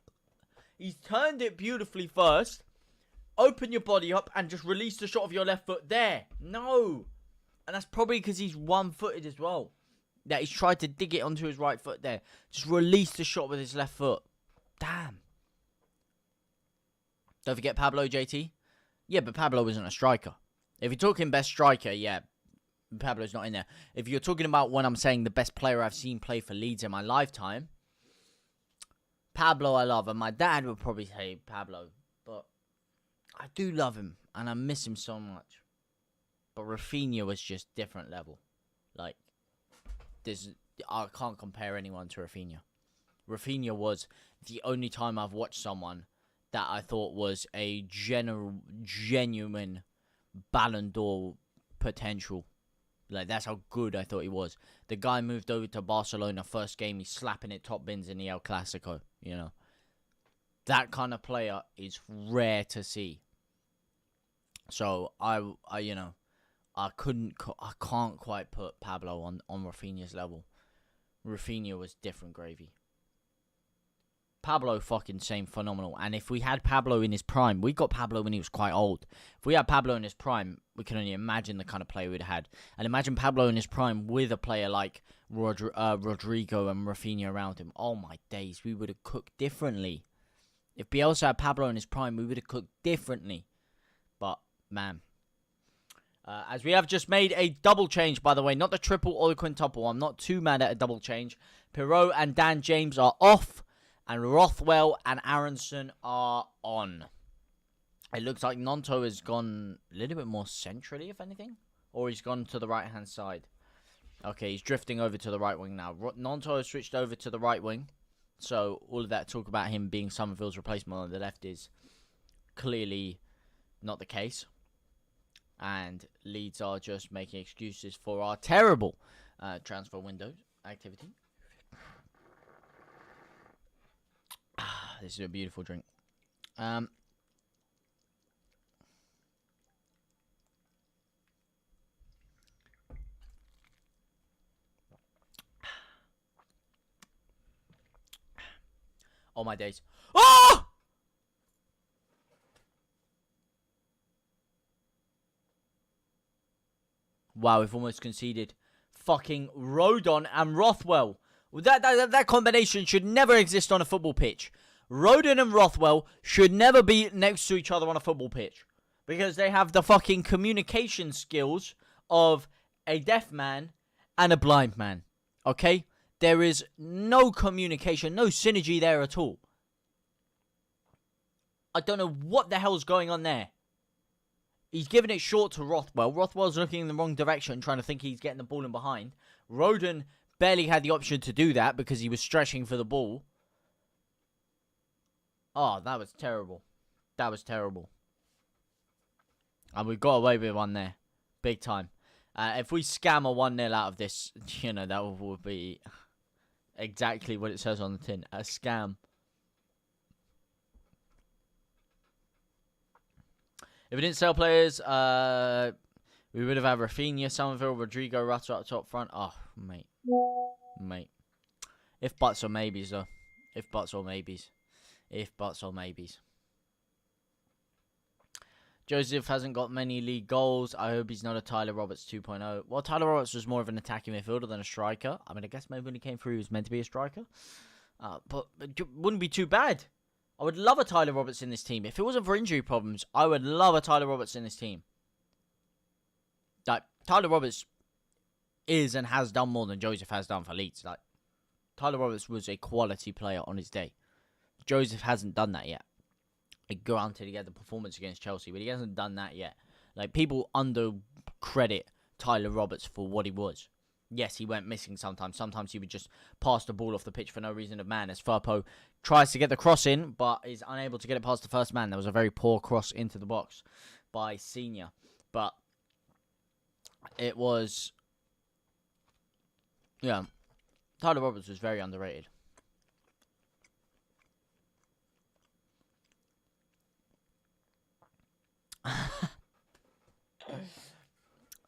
He's turned it beautifully first. Open your body up and just release the shot of your left foot there. No. And that's probably because he's one-footed as well. That he's tried to dig it onto his right foot there. Just release the shot with his left foot. Damn. Don't forget Pablo, JT. Yeah, but Pablo isn't a striker. If you're talking best striker, yeah, Pablo's not in there. If you're talking about when I'm saying the best player I've seen play for Leeds in my lifetime, Pablo I love. And my dad would probably say Pablo. But I do love him. And I miss him so much. But Rafinha was just different level. Like, I can't compare anyone to Rafinha. Rafinha was the only time I've watched someone that I thought was a genuine Ballon d'Or potential. Like, that's how good I thought he was. The guy moved over to Barcelona first game. He's slapping it top bins in the El Clasico, you know. That kind of player is rare to see. So, I can't quite put Pablo on Rafinha's level. Rafinha was different gravy. Pablo fucking same phenomenal. And if we had Pablo in his prime, we got Pablo when he was quite old. If we had Pablo in his prime, we can only imagine the kind of player we'd had. And imagine Pablo in his prime with a player like Rodrigo and Rafinha around him. Oh my days, we would have cooked differently. If Bielsa had Pablo in his prime, we would have cooked differently. But, man. As we have just made a double change, by the way, not the triple or the quintuple. I'm not too mad at a double change. Pirot and Dan James are off, and Rothwell and Aronson are on. It looks like Nonto has gone a little bit more centrally, if anything, or he's gone to the right-hand side. Okay, he's drifting over to the right wing now. Nonto has switched over to the right wing, so all of that talk about him being Somerville's replacement on the left is clearly not the case. And Leeds are just making excuses for our terrible transfer window activity. This is a beautiful drink. Oh, my days. Oh! Wow, we've almost conceded. Fucking Rodon and Rothwell. That combination should never exist on a football pitch. Rodon and Rothwell should never be next to each other on a football pitch. Because they have the fucking communication skills of a deaf man and a blind man. Okay? There is no communication, no synergy there at all. I don't know what the hell's going on there. He's giving it short to Rothwell. Rothwell's looking in the wrong direction, trying to think he's getting the ball in behind. Rodon barely had the option to do that because he was stretching for the ball. Oh, that was terrible. That was terrible. And we got away with one there. Big time. If we scam a 1-0 out of this, you know, that would be exactly what it says on the tin. A scam. If we didn't sell players, we would have had Rafinha, Somerville, Rodrigo, Rutter up top front. Oh, mate. Mate. If buts or maybes, though. If buts or maybes. If buts or maybes. Joseph hasn't got many league goals. I hope he's not a Tyler Roberts 2.0. Well, Tyler Roberts was more of an attacking midfielder than a striker. I mean, I guess maybe when he came through, he was meant to be a striker. But it wouldn't be too bad. I would love a Tyler Roberts in this team. If it wasn't for injury problems, I would love a Tyler Roberts in this team. Like, Tyler Roberts is and has done more than Joseph has done for Leeds. Like, Tyler Roberts was a quality player on his day. Joseph hasn't done that yet. Granted, he had the performance against Chelsea, but he hasn't done that yet. Like, people undercredit Tyler Roberts for what he was. Yes, he went missing sometimes. Sometimes he would just pass the ball off the pitch for no reason of man. As Firpo tries to get the cross in, but is unable to get it past the first man. There was a very poor cross into the box by Senior. But it was... yeah, Tyler Roberts was very underrated.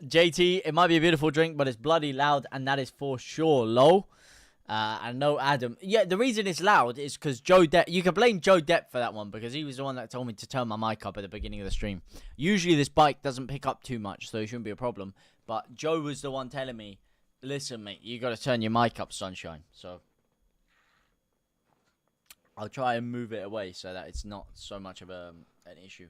JT, it might be a beautiful drink, but it's bloody loud, and that is for sure, lol. And no Adam. Yeah, the reason it's loud is because Joe Depp... you can blame Joe Depp for that one, because he was the one that told me to turn my mic up at the beginning of the stream. Usually this bike doesn't pick up too much, so it shouldn't be a problem. But Joe was the one telling me, listen, mate, you got to turn your mic up, sunshine. So I'll try and move it away so that it's not so much of an issue.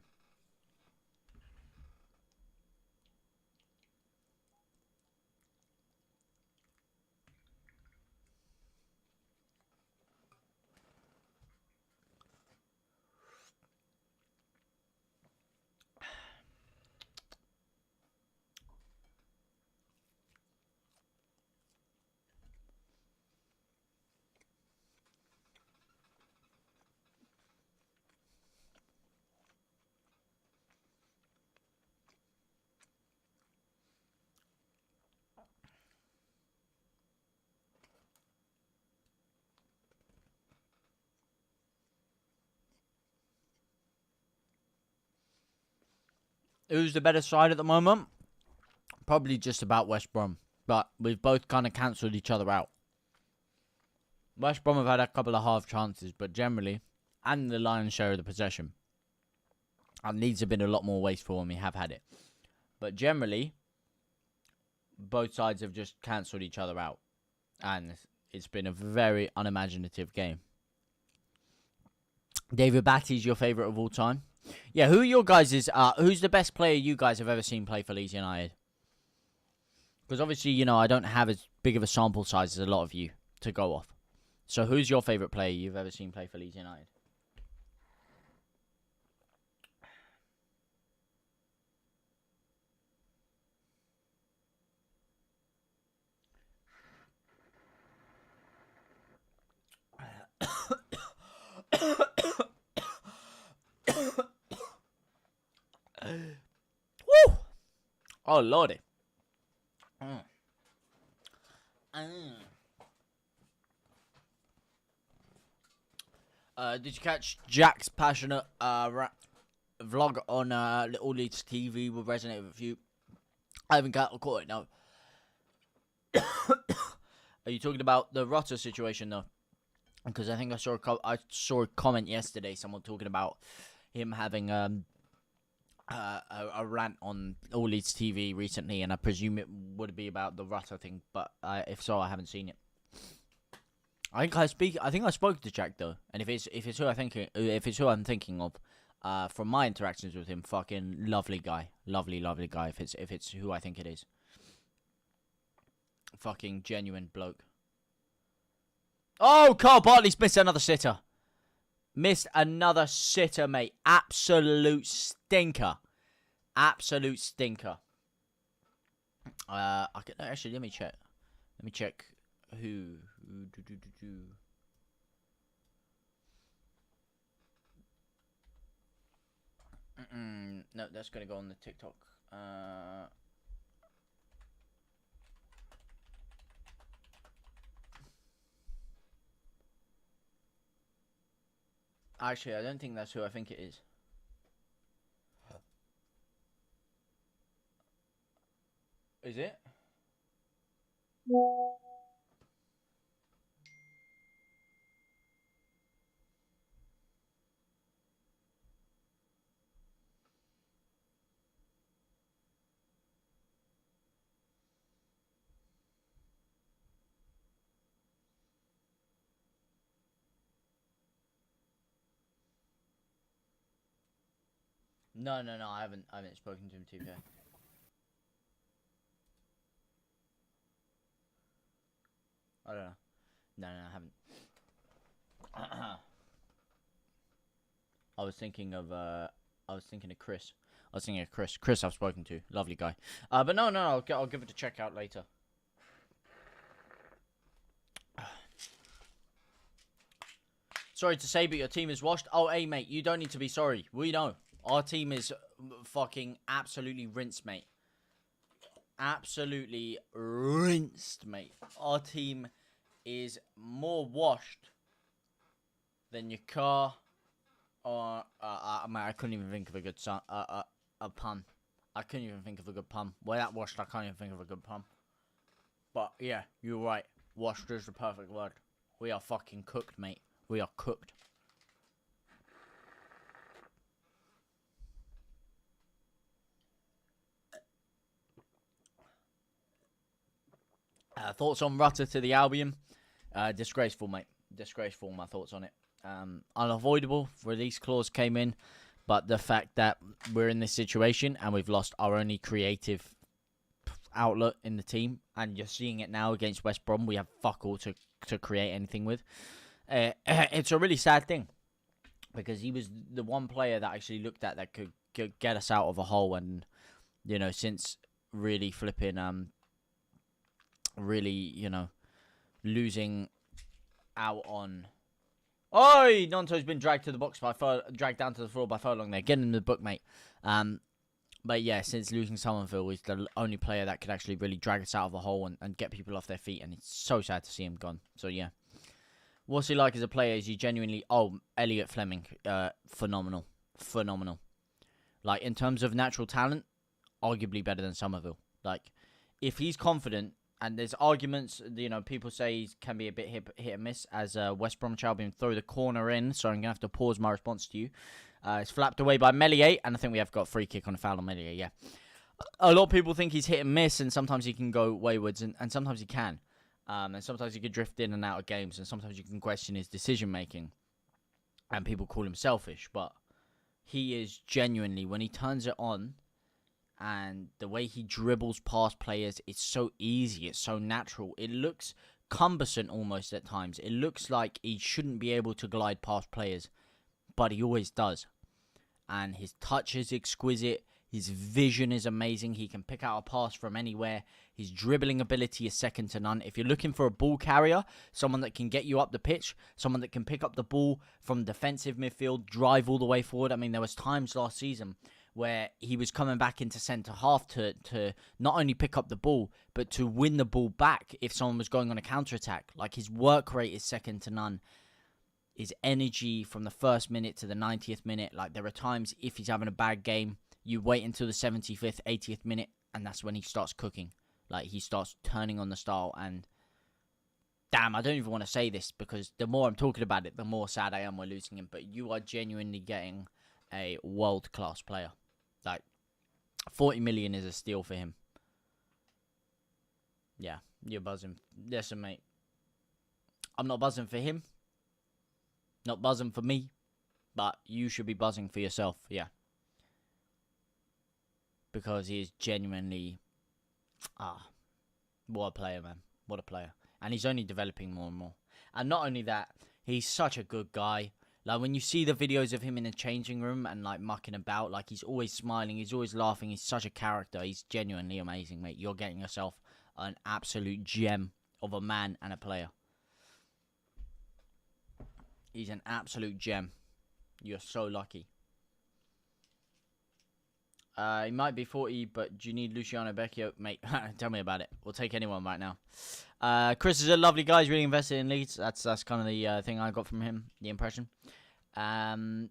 Who's the better side at the moment? Probably just about West Brom. But we've both kind of cancelled each other out. West Brom have had a couple of half chances, but generally, and the lion's share of the possession. And Leeds have been a lot more wasteful when we have had it. But generally, both sides have just cancelled each other out. And it's been a very unimaginative game. David Batty's your favourite of all time? Yeah, who are your guys'... who's the best player you guys have ever seen play for Leeds United? Because obviously, you know, I don't have as big of a sample size as a lot of you to go off. So who's your favourite player you've ever seen play for Leeds United? Woo! Oh, lordy. Did you catch Jack's passionate vlog on Little Leeds TV? Will resonate with you. I haven't caught it, no. Are you talking about the Rutter situation, though? because I think I saw a comment yesterday, someone talking about him having a rant on All Leeds TV recently, and I presume it would be about the Rutter thing, but if so, I haven't seen it. I think I spoke to Jack though, and if it's who I'm thinking of, from my interactions with him, fucking lovely guy, lovely guy. If it's who I think it is, fucking genuine bloke. Oh, Carl Bartley's missed another sitter. Missed another sitter, mate. Absolute stinker. Absolute stinker. Actually, let me check. Let me check who. No, that's gonna go on the TikTok. Actually, I don't think that's who I think it is. Is it? No, I haven't spoken to him, to be fair. I don't know. No, I haven't. I was thinking of Chris. Chris I've spoken to. Lovely guy. But no, I'll give it a check out later. Sorry to say, but your team is washed. Oh, hey, mate, you don't need to be sorry. We know. Our team is fucking absolutely rinsed, mate. Absolutely rinsed, mate. Our team is more washed than your car. Or mate, I couldn't even think of a good pun. I couldn't even think of a good pun. Well, that washed, I can't even think of a good pun. But yeah, you're right. Washed is the perfect word. We are fucking cooked, mate. We are cooked. Thoughts on Rutter to the Albion? Disgraceful, mate. Disgraceful, my thoughts on it. Unavoidable. Release clause came in. But the fact that we're in this situation and we've lost our only creative outlet in the team, and you're seeing it now against West Brom, we have fuck all to create anything with. It's a really sad thing. Because he was the one player that I actually looked at that could get us out of a hole. And, you know, since really flipping... really, you know, losing out on... Oi! Nonto's been dragged to the box dragged down to the floor by Furlong there. Get him in the book, mate. But yeah, since losing Somerville, he's the only player that could actually really drag us out of a hole and get people off their feet. And it's so sad to see him gone. So yeah. What's he like as a player? Is he genuinely... Oh, Elliot Fleming. Phenomenal. Like, in terms of natural talent, arguably better than Somerville. Like, if he's confident... And there's arguments, you know, people say he can be a bit hit and miss as West Bromwich Albion throw the corner in. So I'm going to have to pause my response to you. It's flapped away by Melier, and I think we have got a free kick on a foul on Melier, yeah. A lot of people think he's hit and miss, and sometimes he can go waywards, and sometimes he can. And sometimes he can drift in and out of games, and sometimes you can question his decision-making. And people call him selfish, but he is genuinely, when he turns it on... And the way he dribbles past players, it's so easy. It's so natural. It looks cumbersome almost at times. It looks like he shouldn't be able to glide past players. But he always does. And his touch is exquisite. His vision is amazing. He can pick out a pass from anywhere. His dribbling ability is second to none. If you're looking for a ball carrier, someone that can get you up the pitch, someone that can pick up the ball from defensive midfield, drive all the way forward. I mean, there was times last season... where he was coming back into centre-half to not only pick up the ball, but to win the ball back if someone was going on a counter-attack. Like, his work rate is second to none. His energy from the first minute to the 90th minute. Like, there are times, if he's having a bad game, you wait until the 75th, 80th minute, and that's when he starts cooking. Like, he starts turning on the style, and damn, I don't even want to say this because the more I'm talking about it, the more sad I am we're losing him. But you are genuinely getting a world-class player. Like, 40 million is a steal for him. Yeah, you're buzzing. Listen, mate. I'm not buzzing for him. Not buzzing for me. But you should be buzzing for yourself, yeah. Because he is genuinely... what a player, man. What a player. And he's only developing more and more. And not only that, he's such a good guy. Like, when you see the videos of him in the changing room and, like, mucking about, like, he's always smiling, he's always laughing, he's such a character. He's genuinely amazing, mate. You're getting yourself an absolute gem of a man and a player. He's an absolute gem. You're so lucky. He might be 40, but do you need Luciano Becchio? Mate, tell me about it. We'll take anyone right now. Chris is a lovely guy. He's really invested in Leeds. That's kind of the thing I got from him, the impression. Did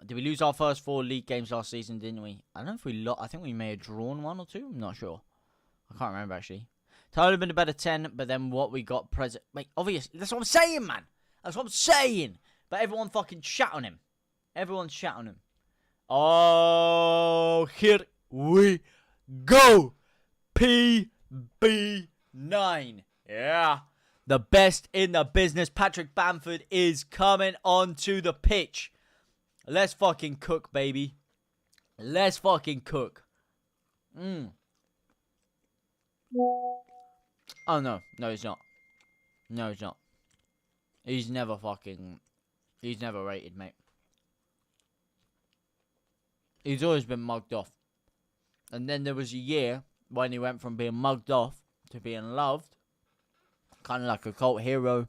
we lose our first 4 league games last season, didn't we? I don't know if we lost. I think we may have drawn 1 or 2. I'm not sure. I can't remember, actually. Tyler been a better 10, but then what we got present... Mate, obviously, that's what I'm saying, man. That's what I'm saying. But everyone fucking shat on him. Everyone's shat on him. Oh, here we go. PB9. Yeah. The best in the business. Patrick Bamford is coming onto the pitch. Let's fucking cook, baby. Let's fucking cook. Oh, no. No, he's not. No, he's not. He's never rated, mate. He's always been mugged off. And then there was a year when he went from being mugged off to being loved. Kind of like a cult hero.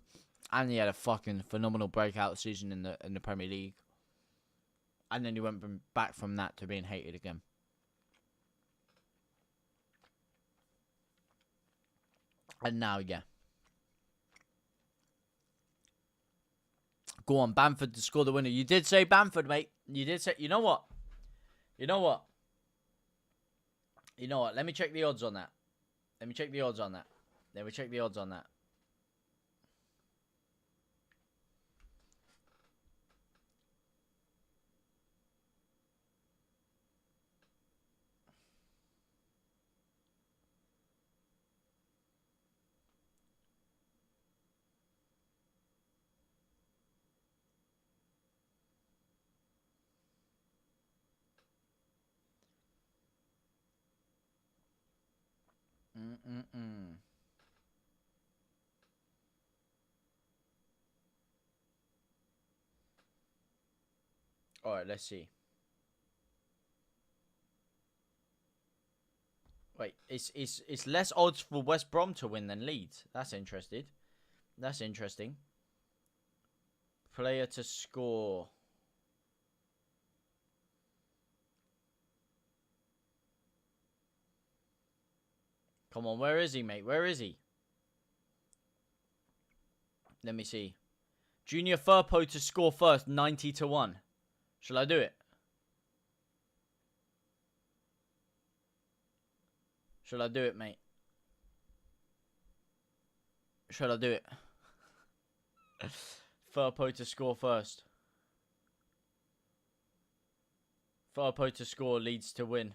And he had a fucking phenomenal breakout season in the Premier League. And then he went back from that to being hated again. And now, yeah. Go on, Bamford to score the winner. You did say Bamford, mate. You did say... You know what? You know what? You know what? Let me check the odds on that. Let me check the odds on that. Let me check the odds on that. Alright, let's see. Wait, it's less odds for West Brom to win than Leeds. That's interesting. That's interesting. Player to score. Come on, where is he, mate? Where is he? Let me see. Junior Firpo to score first, 90 to 1. Shall I do it? Shall I do it, mate? Shall I do it? Firpo to score first. Firpo to score, Leeds to win.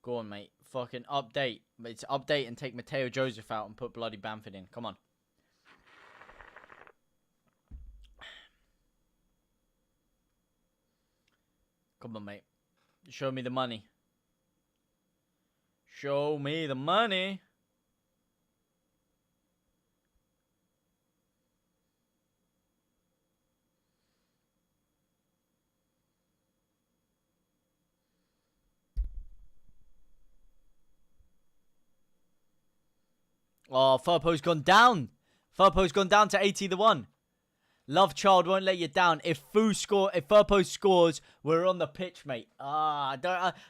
Go on, mate. Fucking update. It's update and take Mateo Joseph out and put bloody Bamford in. Come on. Come on, mate. Show me the money. Show me the money. Oh, Firpo's gone down. Firpo's gone down to 80 to 1. Love child won't let you down. If Firpo scores, we're on the pitch, mate. I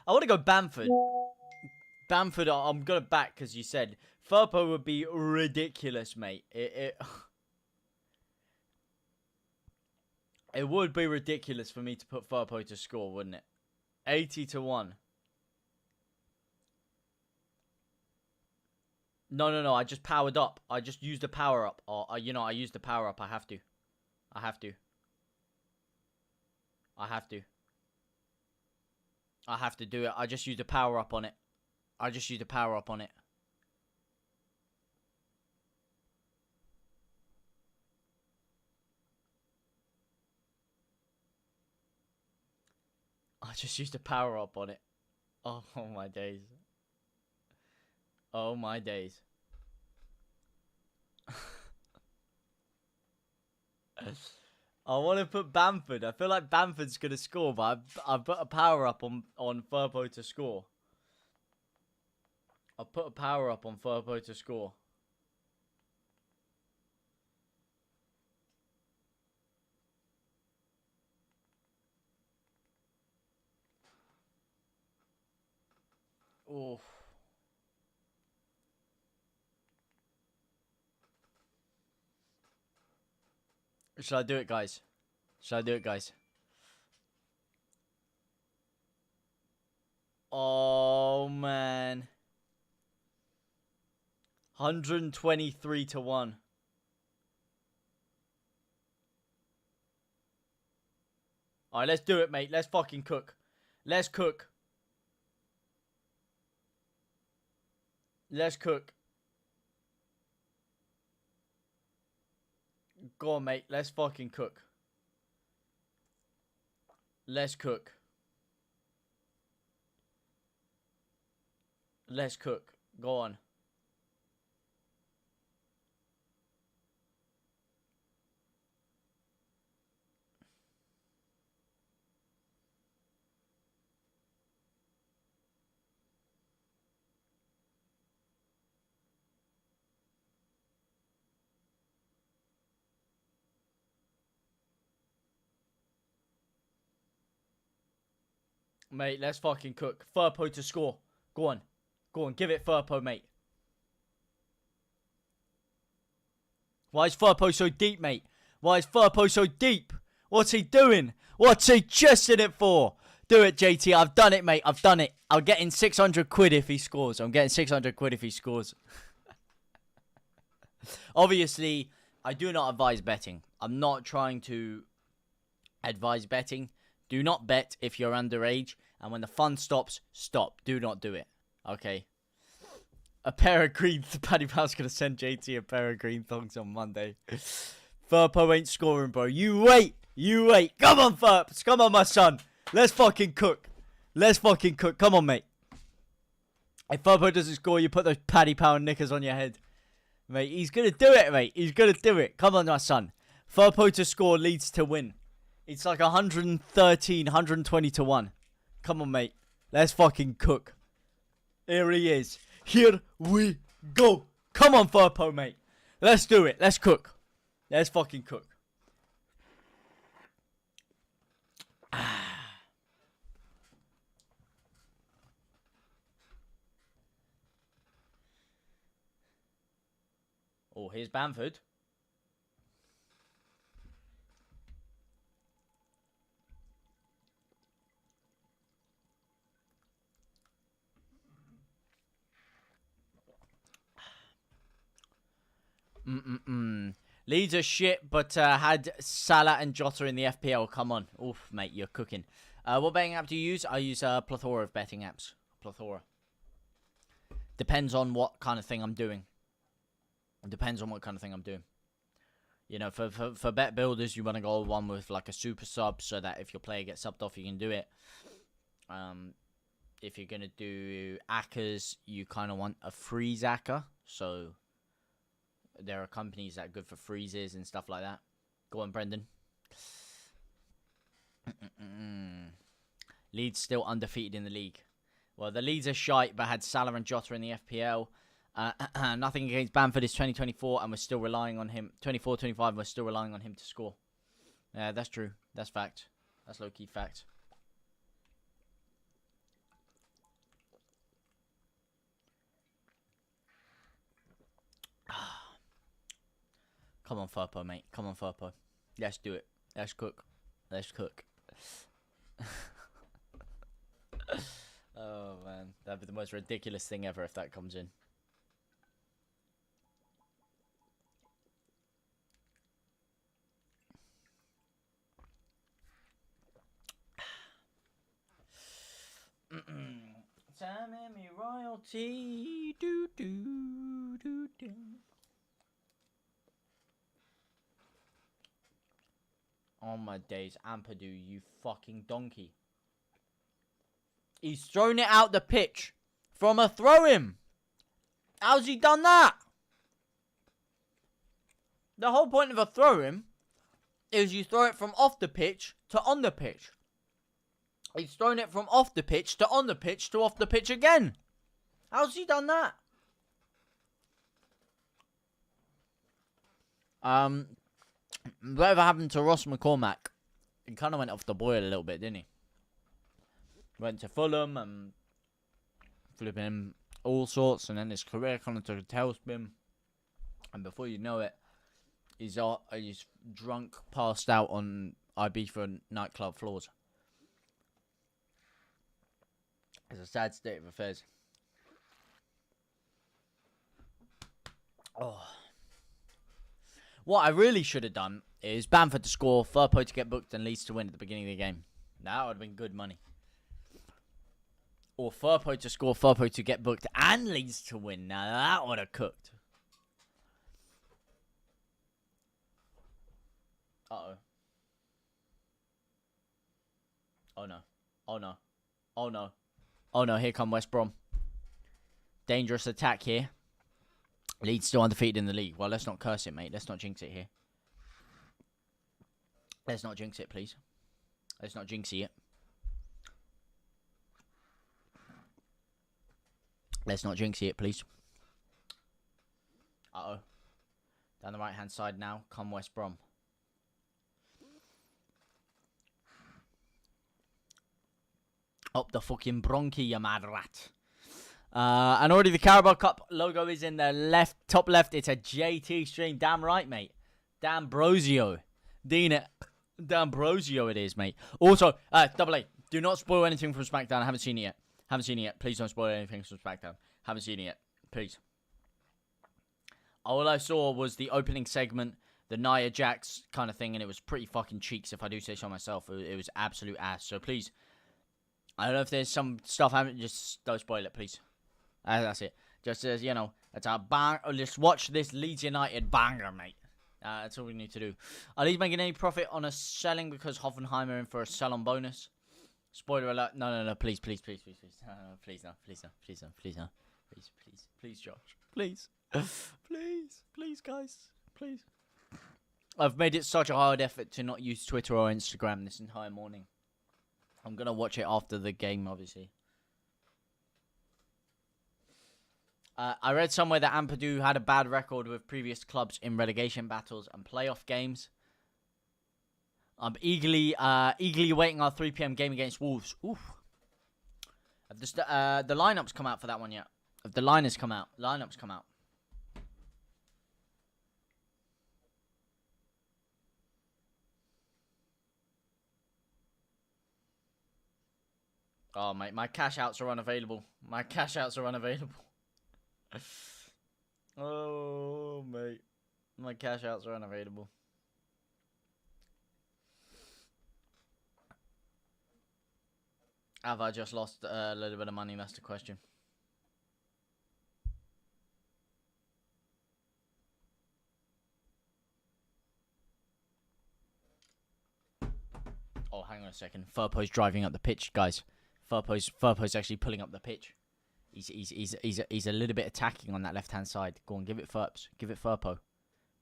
want to go Bamford. Bamford, I'm going to back because you said Firpo would be ridiculous, mate. It would be ridiculous for me to put Firpo to score, wouldn't it? 80 to 1. No, no, no. I just powered up. I just used the power up. Or, you know, I used the power up. I have to. I have to. I have to. I have to do it. I just used the power up on it. I just used the power up on it. I just used the power up on it. Oh my days. Oh my days. I want to put Bamford. I feel like Bamford's going to score, but I've put a power up on Firpo to score. I've put a power up on Firpo to score. Oof. Should I do it, guys? Should I do it, guys? Oh, man. 123 to 1. Alright, let's do it, mate. Let's fucking cook. Let's cook. Let's cook. Go on, mate. Let's fucking cook. Let's cook. Let's cook. Go on. Mate, let's fucking cook. Firpo to score. Go on. Go on. Give it Firpo, mate. Why is Firpo so deep, mate? Why is Firpo so deep? What's he doing? What's he chesting it for? Do it, JT. I've done it, mate. I've done it. I'm getting 600 quid if he scores. I'm getting 600 quid if he scores. Obviously, I do not advise betting. I'm not trying to advise betting. Do not bet if you're underage. And when the fun stops, stop. Do not do it. Okay? A pair of green... Paddy Powell's going to send JT a pair of green thongs on Monday. Firpo ain't scoring, bro. You wait. You wait. Come on, Firps. Come on, my son. Let's fucking cook. Let's fucking cook. Come on, mate. If Firpo doesn't score, you put those Paddy Powell knickers on your head. Mate, he's going to do it, mate. He's going to do it. Come on, my son. Firpo to score leads to win. It's like 113, 120 to 1. Come on, mate. Let's fucking cook. Here he is. Here we go. Come on, Firpo, mate. Let's do it. Let's cook. Let's fucking cook. Oh, here's Bamford. Leeds are shit, but had Salah and Jota in the FPL. Come on. Oof, mate, you're cooking. What betting app do you use? I use a plethora of betting apps. Plethora. Depends on what kind of thing I'm doing. Depends on what kind of thing I'm doing. You know, for bet builders, you want to go one with like a super sub so that if your player gets subbed off, you can do it. If you're going to do Akkers, you kind of want a freeze Acker. So there are companies that are good for freezes and stuff like that. Go on, Brendan. Leeds still undefeated in the league. Well, the Leeds are shite, but had Salah and Jota in the FPL. Nothing against Bamford. It's 2024, and we're still relying on him. 24-25, we're still relying on him to score. Yeah, that's true. That's fact. That's low-key fact. Come on, Firpo, mate. Come on, Firpo. Let's do it. Let's cook. Let's cook. Oh, man. That'd be the most ridiculous thing ever if that comes in. Sammy royalty. Do, do, do, do. Oh my days, Ampadu, you fucking donkey. He's thrown it out the pitch from a throw-in. How's he done that? The whole point of a throw-in is you throw it from off the pitch to on the pitch. He's thrown it from off the pitch to on the pitch to off the pitch again. How's he done that? Whatever happened to Ross McCormack? He kind of went off the boil a little bit, didn't he? Went to Fulham and flipping all sorts, and then his career kind of took a tailspin. And before you know it, he's drunk, passed out on Ibiza nightclub floors. It's a sad state of affairs. Oh. What I really should have done is Bamford to score, Firpo to get booked, and Leeds to win at the beginning of the game. That would have been good money. Or Firpo to score, Firpo to get booked, and Leeds to win. Now that would have cooked. Uh-oh. Oh no. Oh no. Oh no. Oh no, here come West Brom. Dangerous attack here. Leeds still undefeated in the league. Well, let's not curse it, mate. Let's not jinx it here. Let's not jinx it, please. Let's not jinxy it. Let's not jinxy it, please. Uh-oh. Down the right-hand side now. Come West Brom. Up the fucking bronchi, you mad rat. And already the Carabao Cup logo is in the left, top left. It's a JT stream. Damn right, mate. D'Ambrosio. D'Ambrosio it is, mate. Also, Double A. Do not spoil anything from SmackDown. I haven't seen it yet. Please don't spoil anything from SmackDown. Haven't seen it yet. Please. All I saw was the opening segment, the Nia Jax kind of thing, and it was pretty fucking cheeks, if I do say so myself. It was absolute ass. So please, I don't know if there's some stuff happening. Just don't spoil it, please. That's it. Just as, you know, it's a bang. Just watch this Leeds United banger, mate. That's all we need to do. Are Leeds making any profit on a selling because Hoffenheimer in for a sell-on bonus? Spoiler alert. No, please. Please, Josh. Please. Please, guys. Please. I've made it such a hard effort to not use Twitter or Instagram this entire morning. I'm going to watch it after the game, obviously. I read somewhere that Ampadu had a bad record with previous clubs in relegation battles and playoff games. I'm eagerly waiting our 3 p.m. game against Wolves. Oof. Have the lineups come out for that one yet? Have the lineups come out? Oh, mate, my cash outs are unavailable. Oh, mate. My cash outs are unavailable. Have I just lost a little bit of money? That's the question. Oh, hang on a second. Firpo's driving up the pitch, guys. Firpo's actually pulling up the pitch. He's a little bit attacking on that left-hand side. Go on, give it Firps. Give it Firpo.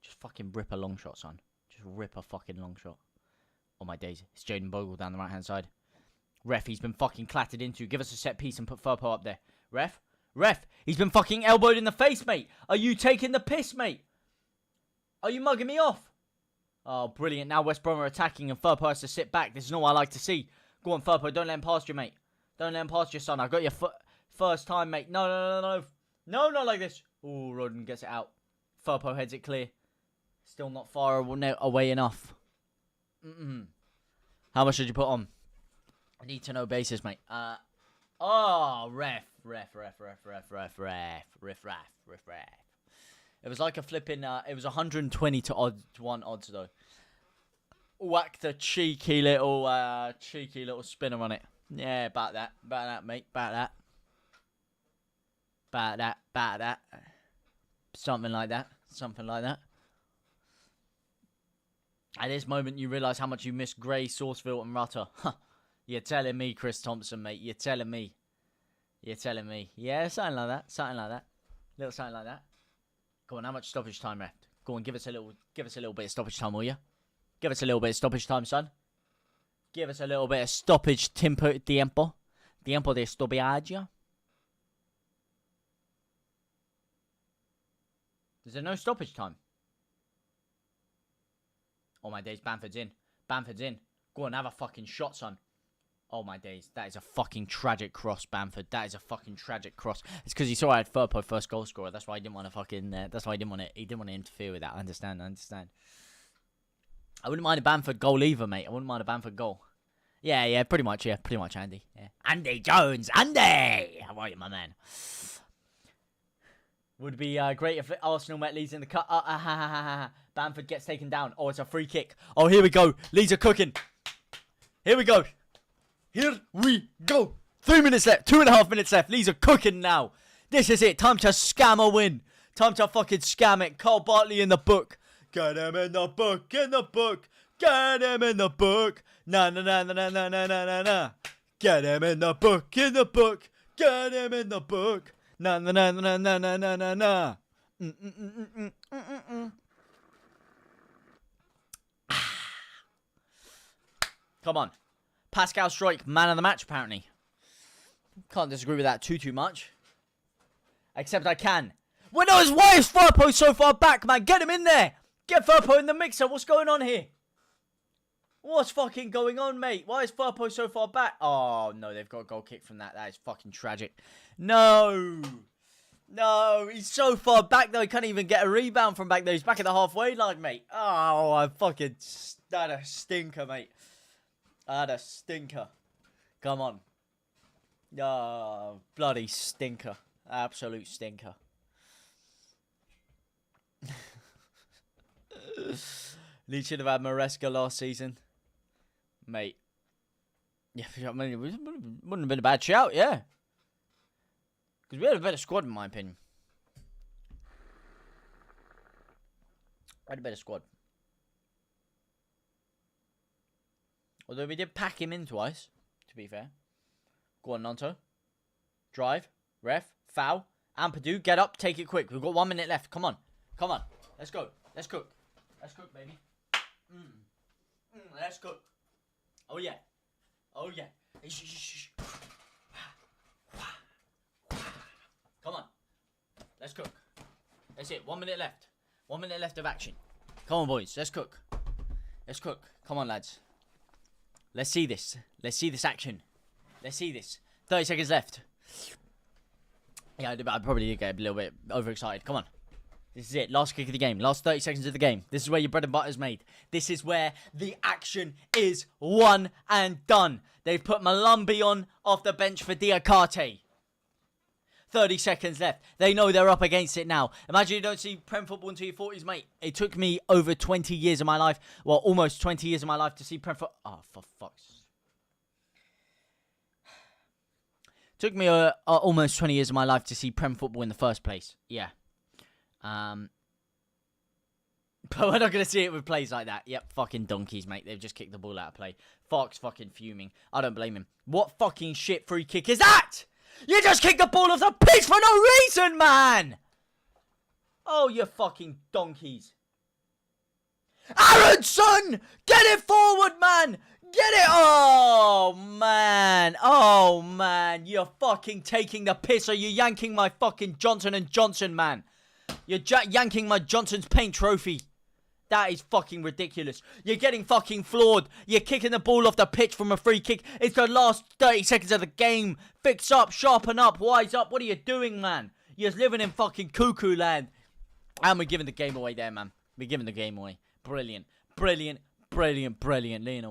Just fucking rip a long shot, son. Just rip a fucking long shot. Oh, my days. It's Jaden Bogle down the right-hand side. Ref, he's been fucking clattered into. Give us a set piece and put Firpo up there. Ref, he's been fucking elbowed in the face, mate. Are you taking the piss, mate? Are you mugging me off? Oh, brilliant. Now West Brom are attacking and Firpo has to sit back. This is not what I like to see. Go on, Firpo. Don't let him past you, mate. Don't let him past you, son. I got your first time, mate. No. No, not like this. Oh, Rodden gets it out. Firpo heads it clear. Still not far away enough. How much did you put on? I need to know basis, mate. Oh, ref. It was like a flipping, it was 120 to 1 odds, though. Whacked a cheeky little spinner on it. Yeah, about that, mate, about that. Something like that. At this moment, you realise how much you miss Gray, Sourceville, and Rutter. Huh. You're telling me, Chris Thompson, mate. You're telling me. Yeah, something like that. Little something like that. Go on, how much stoppage time left? Go on, give us a little bit of stoppage time, will you? Give us a little bit of stoppage time, son. Give us a little bit of stoppage tiempo de stoppaggio. Is there no stoppage time? Oh my days, Bamford's in. Go on, have a fucking shot, son. Oh my days, that is a fucking tragic cross, Bamford. That is a fucking tragic cross. It's because he saw I had Firpo first goal scorer. That's why he didn't want to fucking. That's why he didn't want to interfere with that. I understand. I wouldn't mind a Bamford goal either, mate. I wouldn't mind a Bamford goal. Yeah, pretty much, Andy. Yeah. Andy Jones, Andy! How are you, my man? Would be great if Arsenal met Leeds in the cut. Bamford gets taken down. Oh, it's a free kick. Oh, here we go. Leeds are cooking. Here we go. 3 minutes left. 2.5 minutes left. Leeds are cooking now. This is it. Time to scam a win. Time to fucking scam it. Carl Bartley in the book. Get him in the book. Get him in the book. Na. Get him in the book. Get him in the book. Na. Come on. Pascal Struijk, man of the match, apparently. Can't disagree with that too much. Except I can. Well, no, why is Firpo so far back, man? Get him in there. Get Firpo in the mixer. What's going on here? What's fucking going on, mate? Why is Firpo so far back? Oh, no, they've got a goal kick from that. That is fucking tragic. No, he's so far back, though. He can't even get a rebound from back there. He's back at the halfway line, mate. Oh, I fucking... That a stinker, mate. That a stinker. Come on. Oh, bloody stinker. Absolute stinker. Leeds should have had Maresca last season. Mate. Yeah, I mean, it wouldn't have been a bad shout, yeah. Because we had a better squad, in my opinion. Although we did pack him in twice, to be fair. Go on, Nanto. Drive. Ref. Foul. Ampadu, get up. Take it quick. We've got 1 minute left. Come on. Let's go. Let's cook, baby. Let's cook. Oh, yeah. Come on. Let's cook. That's it. 1 minute left. 1 minute left of action. Come on, boys. Let's cook. Come on, lads. Let's see this. Action. Let's see this. 30 seconds left. Yeah, I probably did get a little bit overexcited. Come on. This is it. Last kick of the game. Last 30 seconds of the game. This is where your bread and butter is made. This is where the action is won and done. They've put Malumbi on off the bench for Diakate. 30 seconds left. They know they're up against it now. Imagine you don't see Prem football until your 40s, mate. It took me over 20 years of my life. Well, almost 20 years of my life to see Prem football. Oh, for fuck's sake. Took me almost 20 years of my life to see Prem football in the first place. Yeah. But we're not going to see it with plays like that. Yep, fucking donkeys, mate. They've just kicked the ball out of play. Fox fucking fuming. I don't blame him. What fucking shit free kick is that? You just kicked the ball off the pitch for no reason, man! Oh, you fucking donkeys. Aronson! Get it forward, man! Get it! Oh, man. You're fucking taking the piss. Are you yanking my fucking Johnson & Johnson, man? You're yanking my Johnson's Paint trophy. That is fucking ridiculous. You're getting fucking floored. You're kicking the ball off the pitch from a free kick. It's the last 30 seconds of the game. Fix up, sharpen up, wise up. What are you doing, man? You're living in fucking cuckoo land. And we're giving the game away there, man. We're giving the game away. Brilliant. Lionel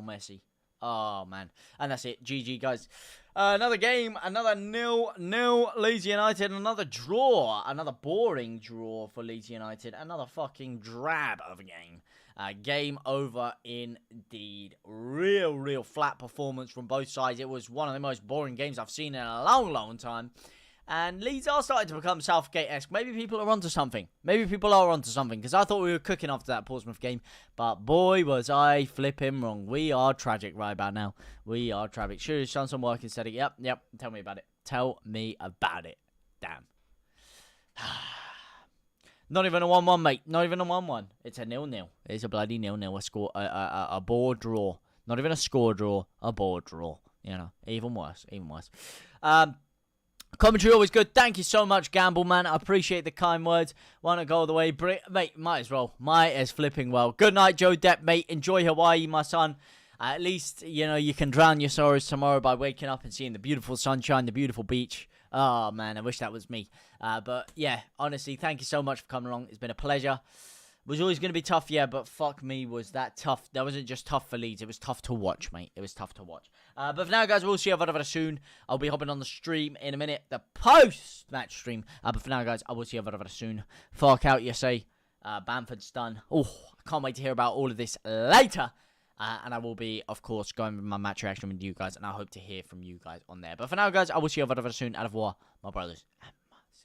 Messi. Oh, man. And that's it. GG, guys. Another game, another 0-0 Leeds United, another draw, another boring draw for Leeds United, another fucking drab of a game. Game over indeed. Real flat performance from both sides. It was one of the most boring games I've seen in a long time. And Leeds are starting to become Southgate-esque. Maybe people are onto something. Because I thought we were cooking after that Portsmouth game. But boy, was I flipping wrong. We are tragic right about now. We are tragic. Should have done some work instead of... Yep. Tell me about it. Damn. Not even a 1-1, mate. Not even a 1-1. It's a 0-0. It's a bloody 0-0. A board draw. Not even a score draw. A board draw. You know, even worse. Commentary always good. Thank you so much, Gamble Man. I appreciate the kind words. Want to go all the way, mate? Might as well. Might as flipping well. Good night, Joe Depp, mate. Enjoy Hawaii, my son. At least, you know, you can drown your sorrows tomorrow by waking up and seeing the beautiful sunshine, the beautiful beach. Oh, man, I wish that was me. But, yeah, honestly, thank you so much for coming along. It's been a pleasure. It was always going to be tough, yeah, but fuck me, was that tough. That wasn't just tough for Leeds. It was tough to watch, mate. It was tough to watch. But for now, guys, we'll see you very soon. I'll be hopping on the stream in a minute. The post-match stream. But for now, guys, I will see you very soon. Fuck out, you say. Bamford's done. Oh, I can't wait to hear about all of this later. And I will be, of course, going with my match reaction with you guys. And I hope to hear from you guys on there. But for now, guys, I will see you very soon. Au revoir, my brothers.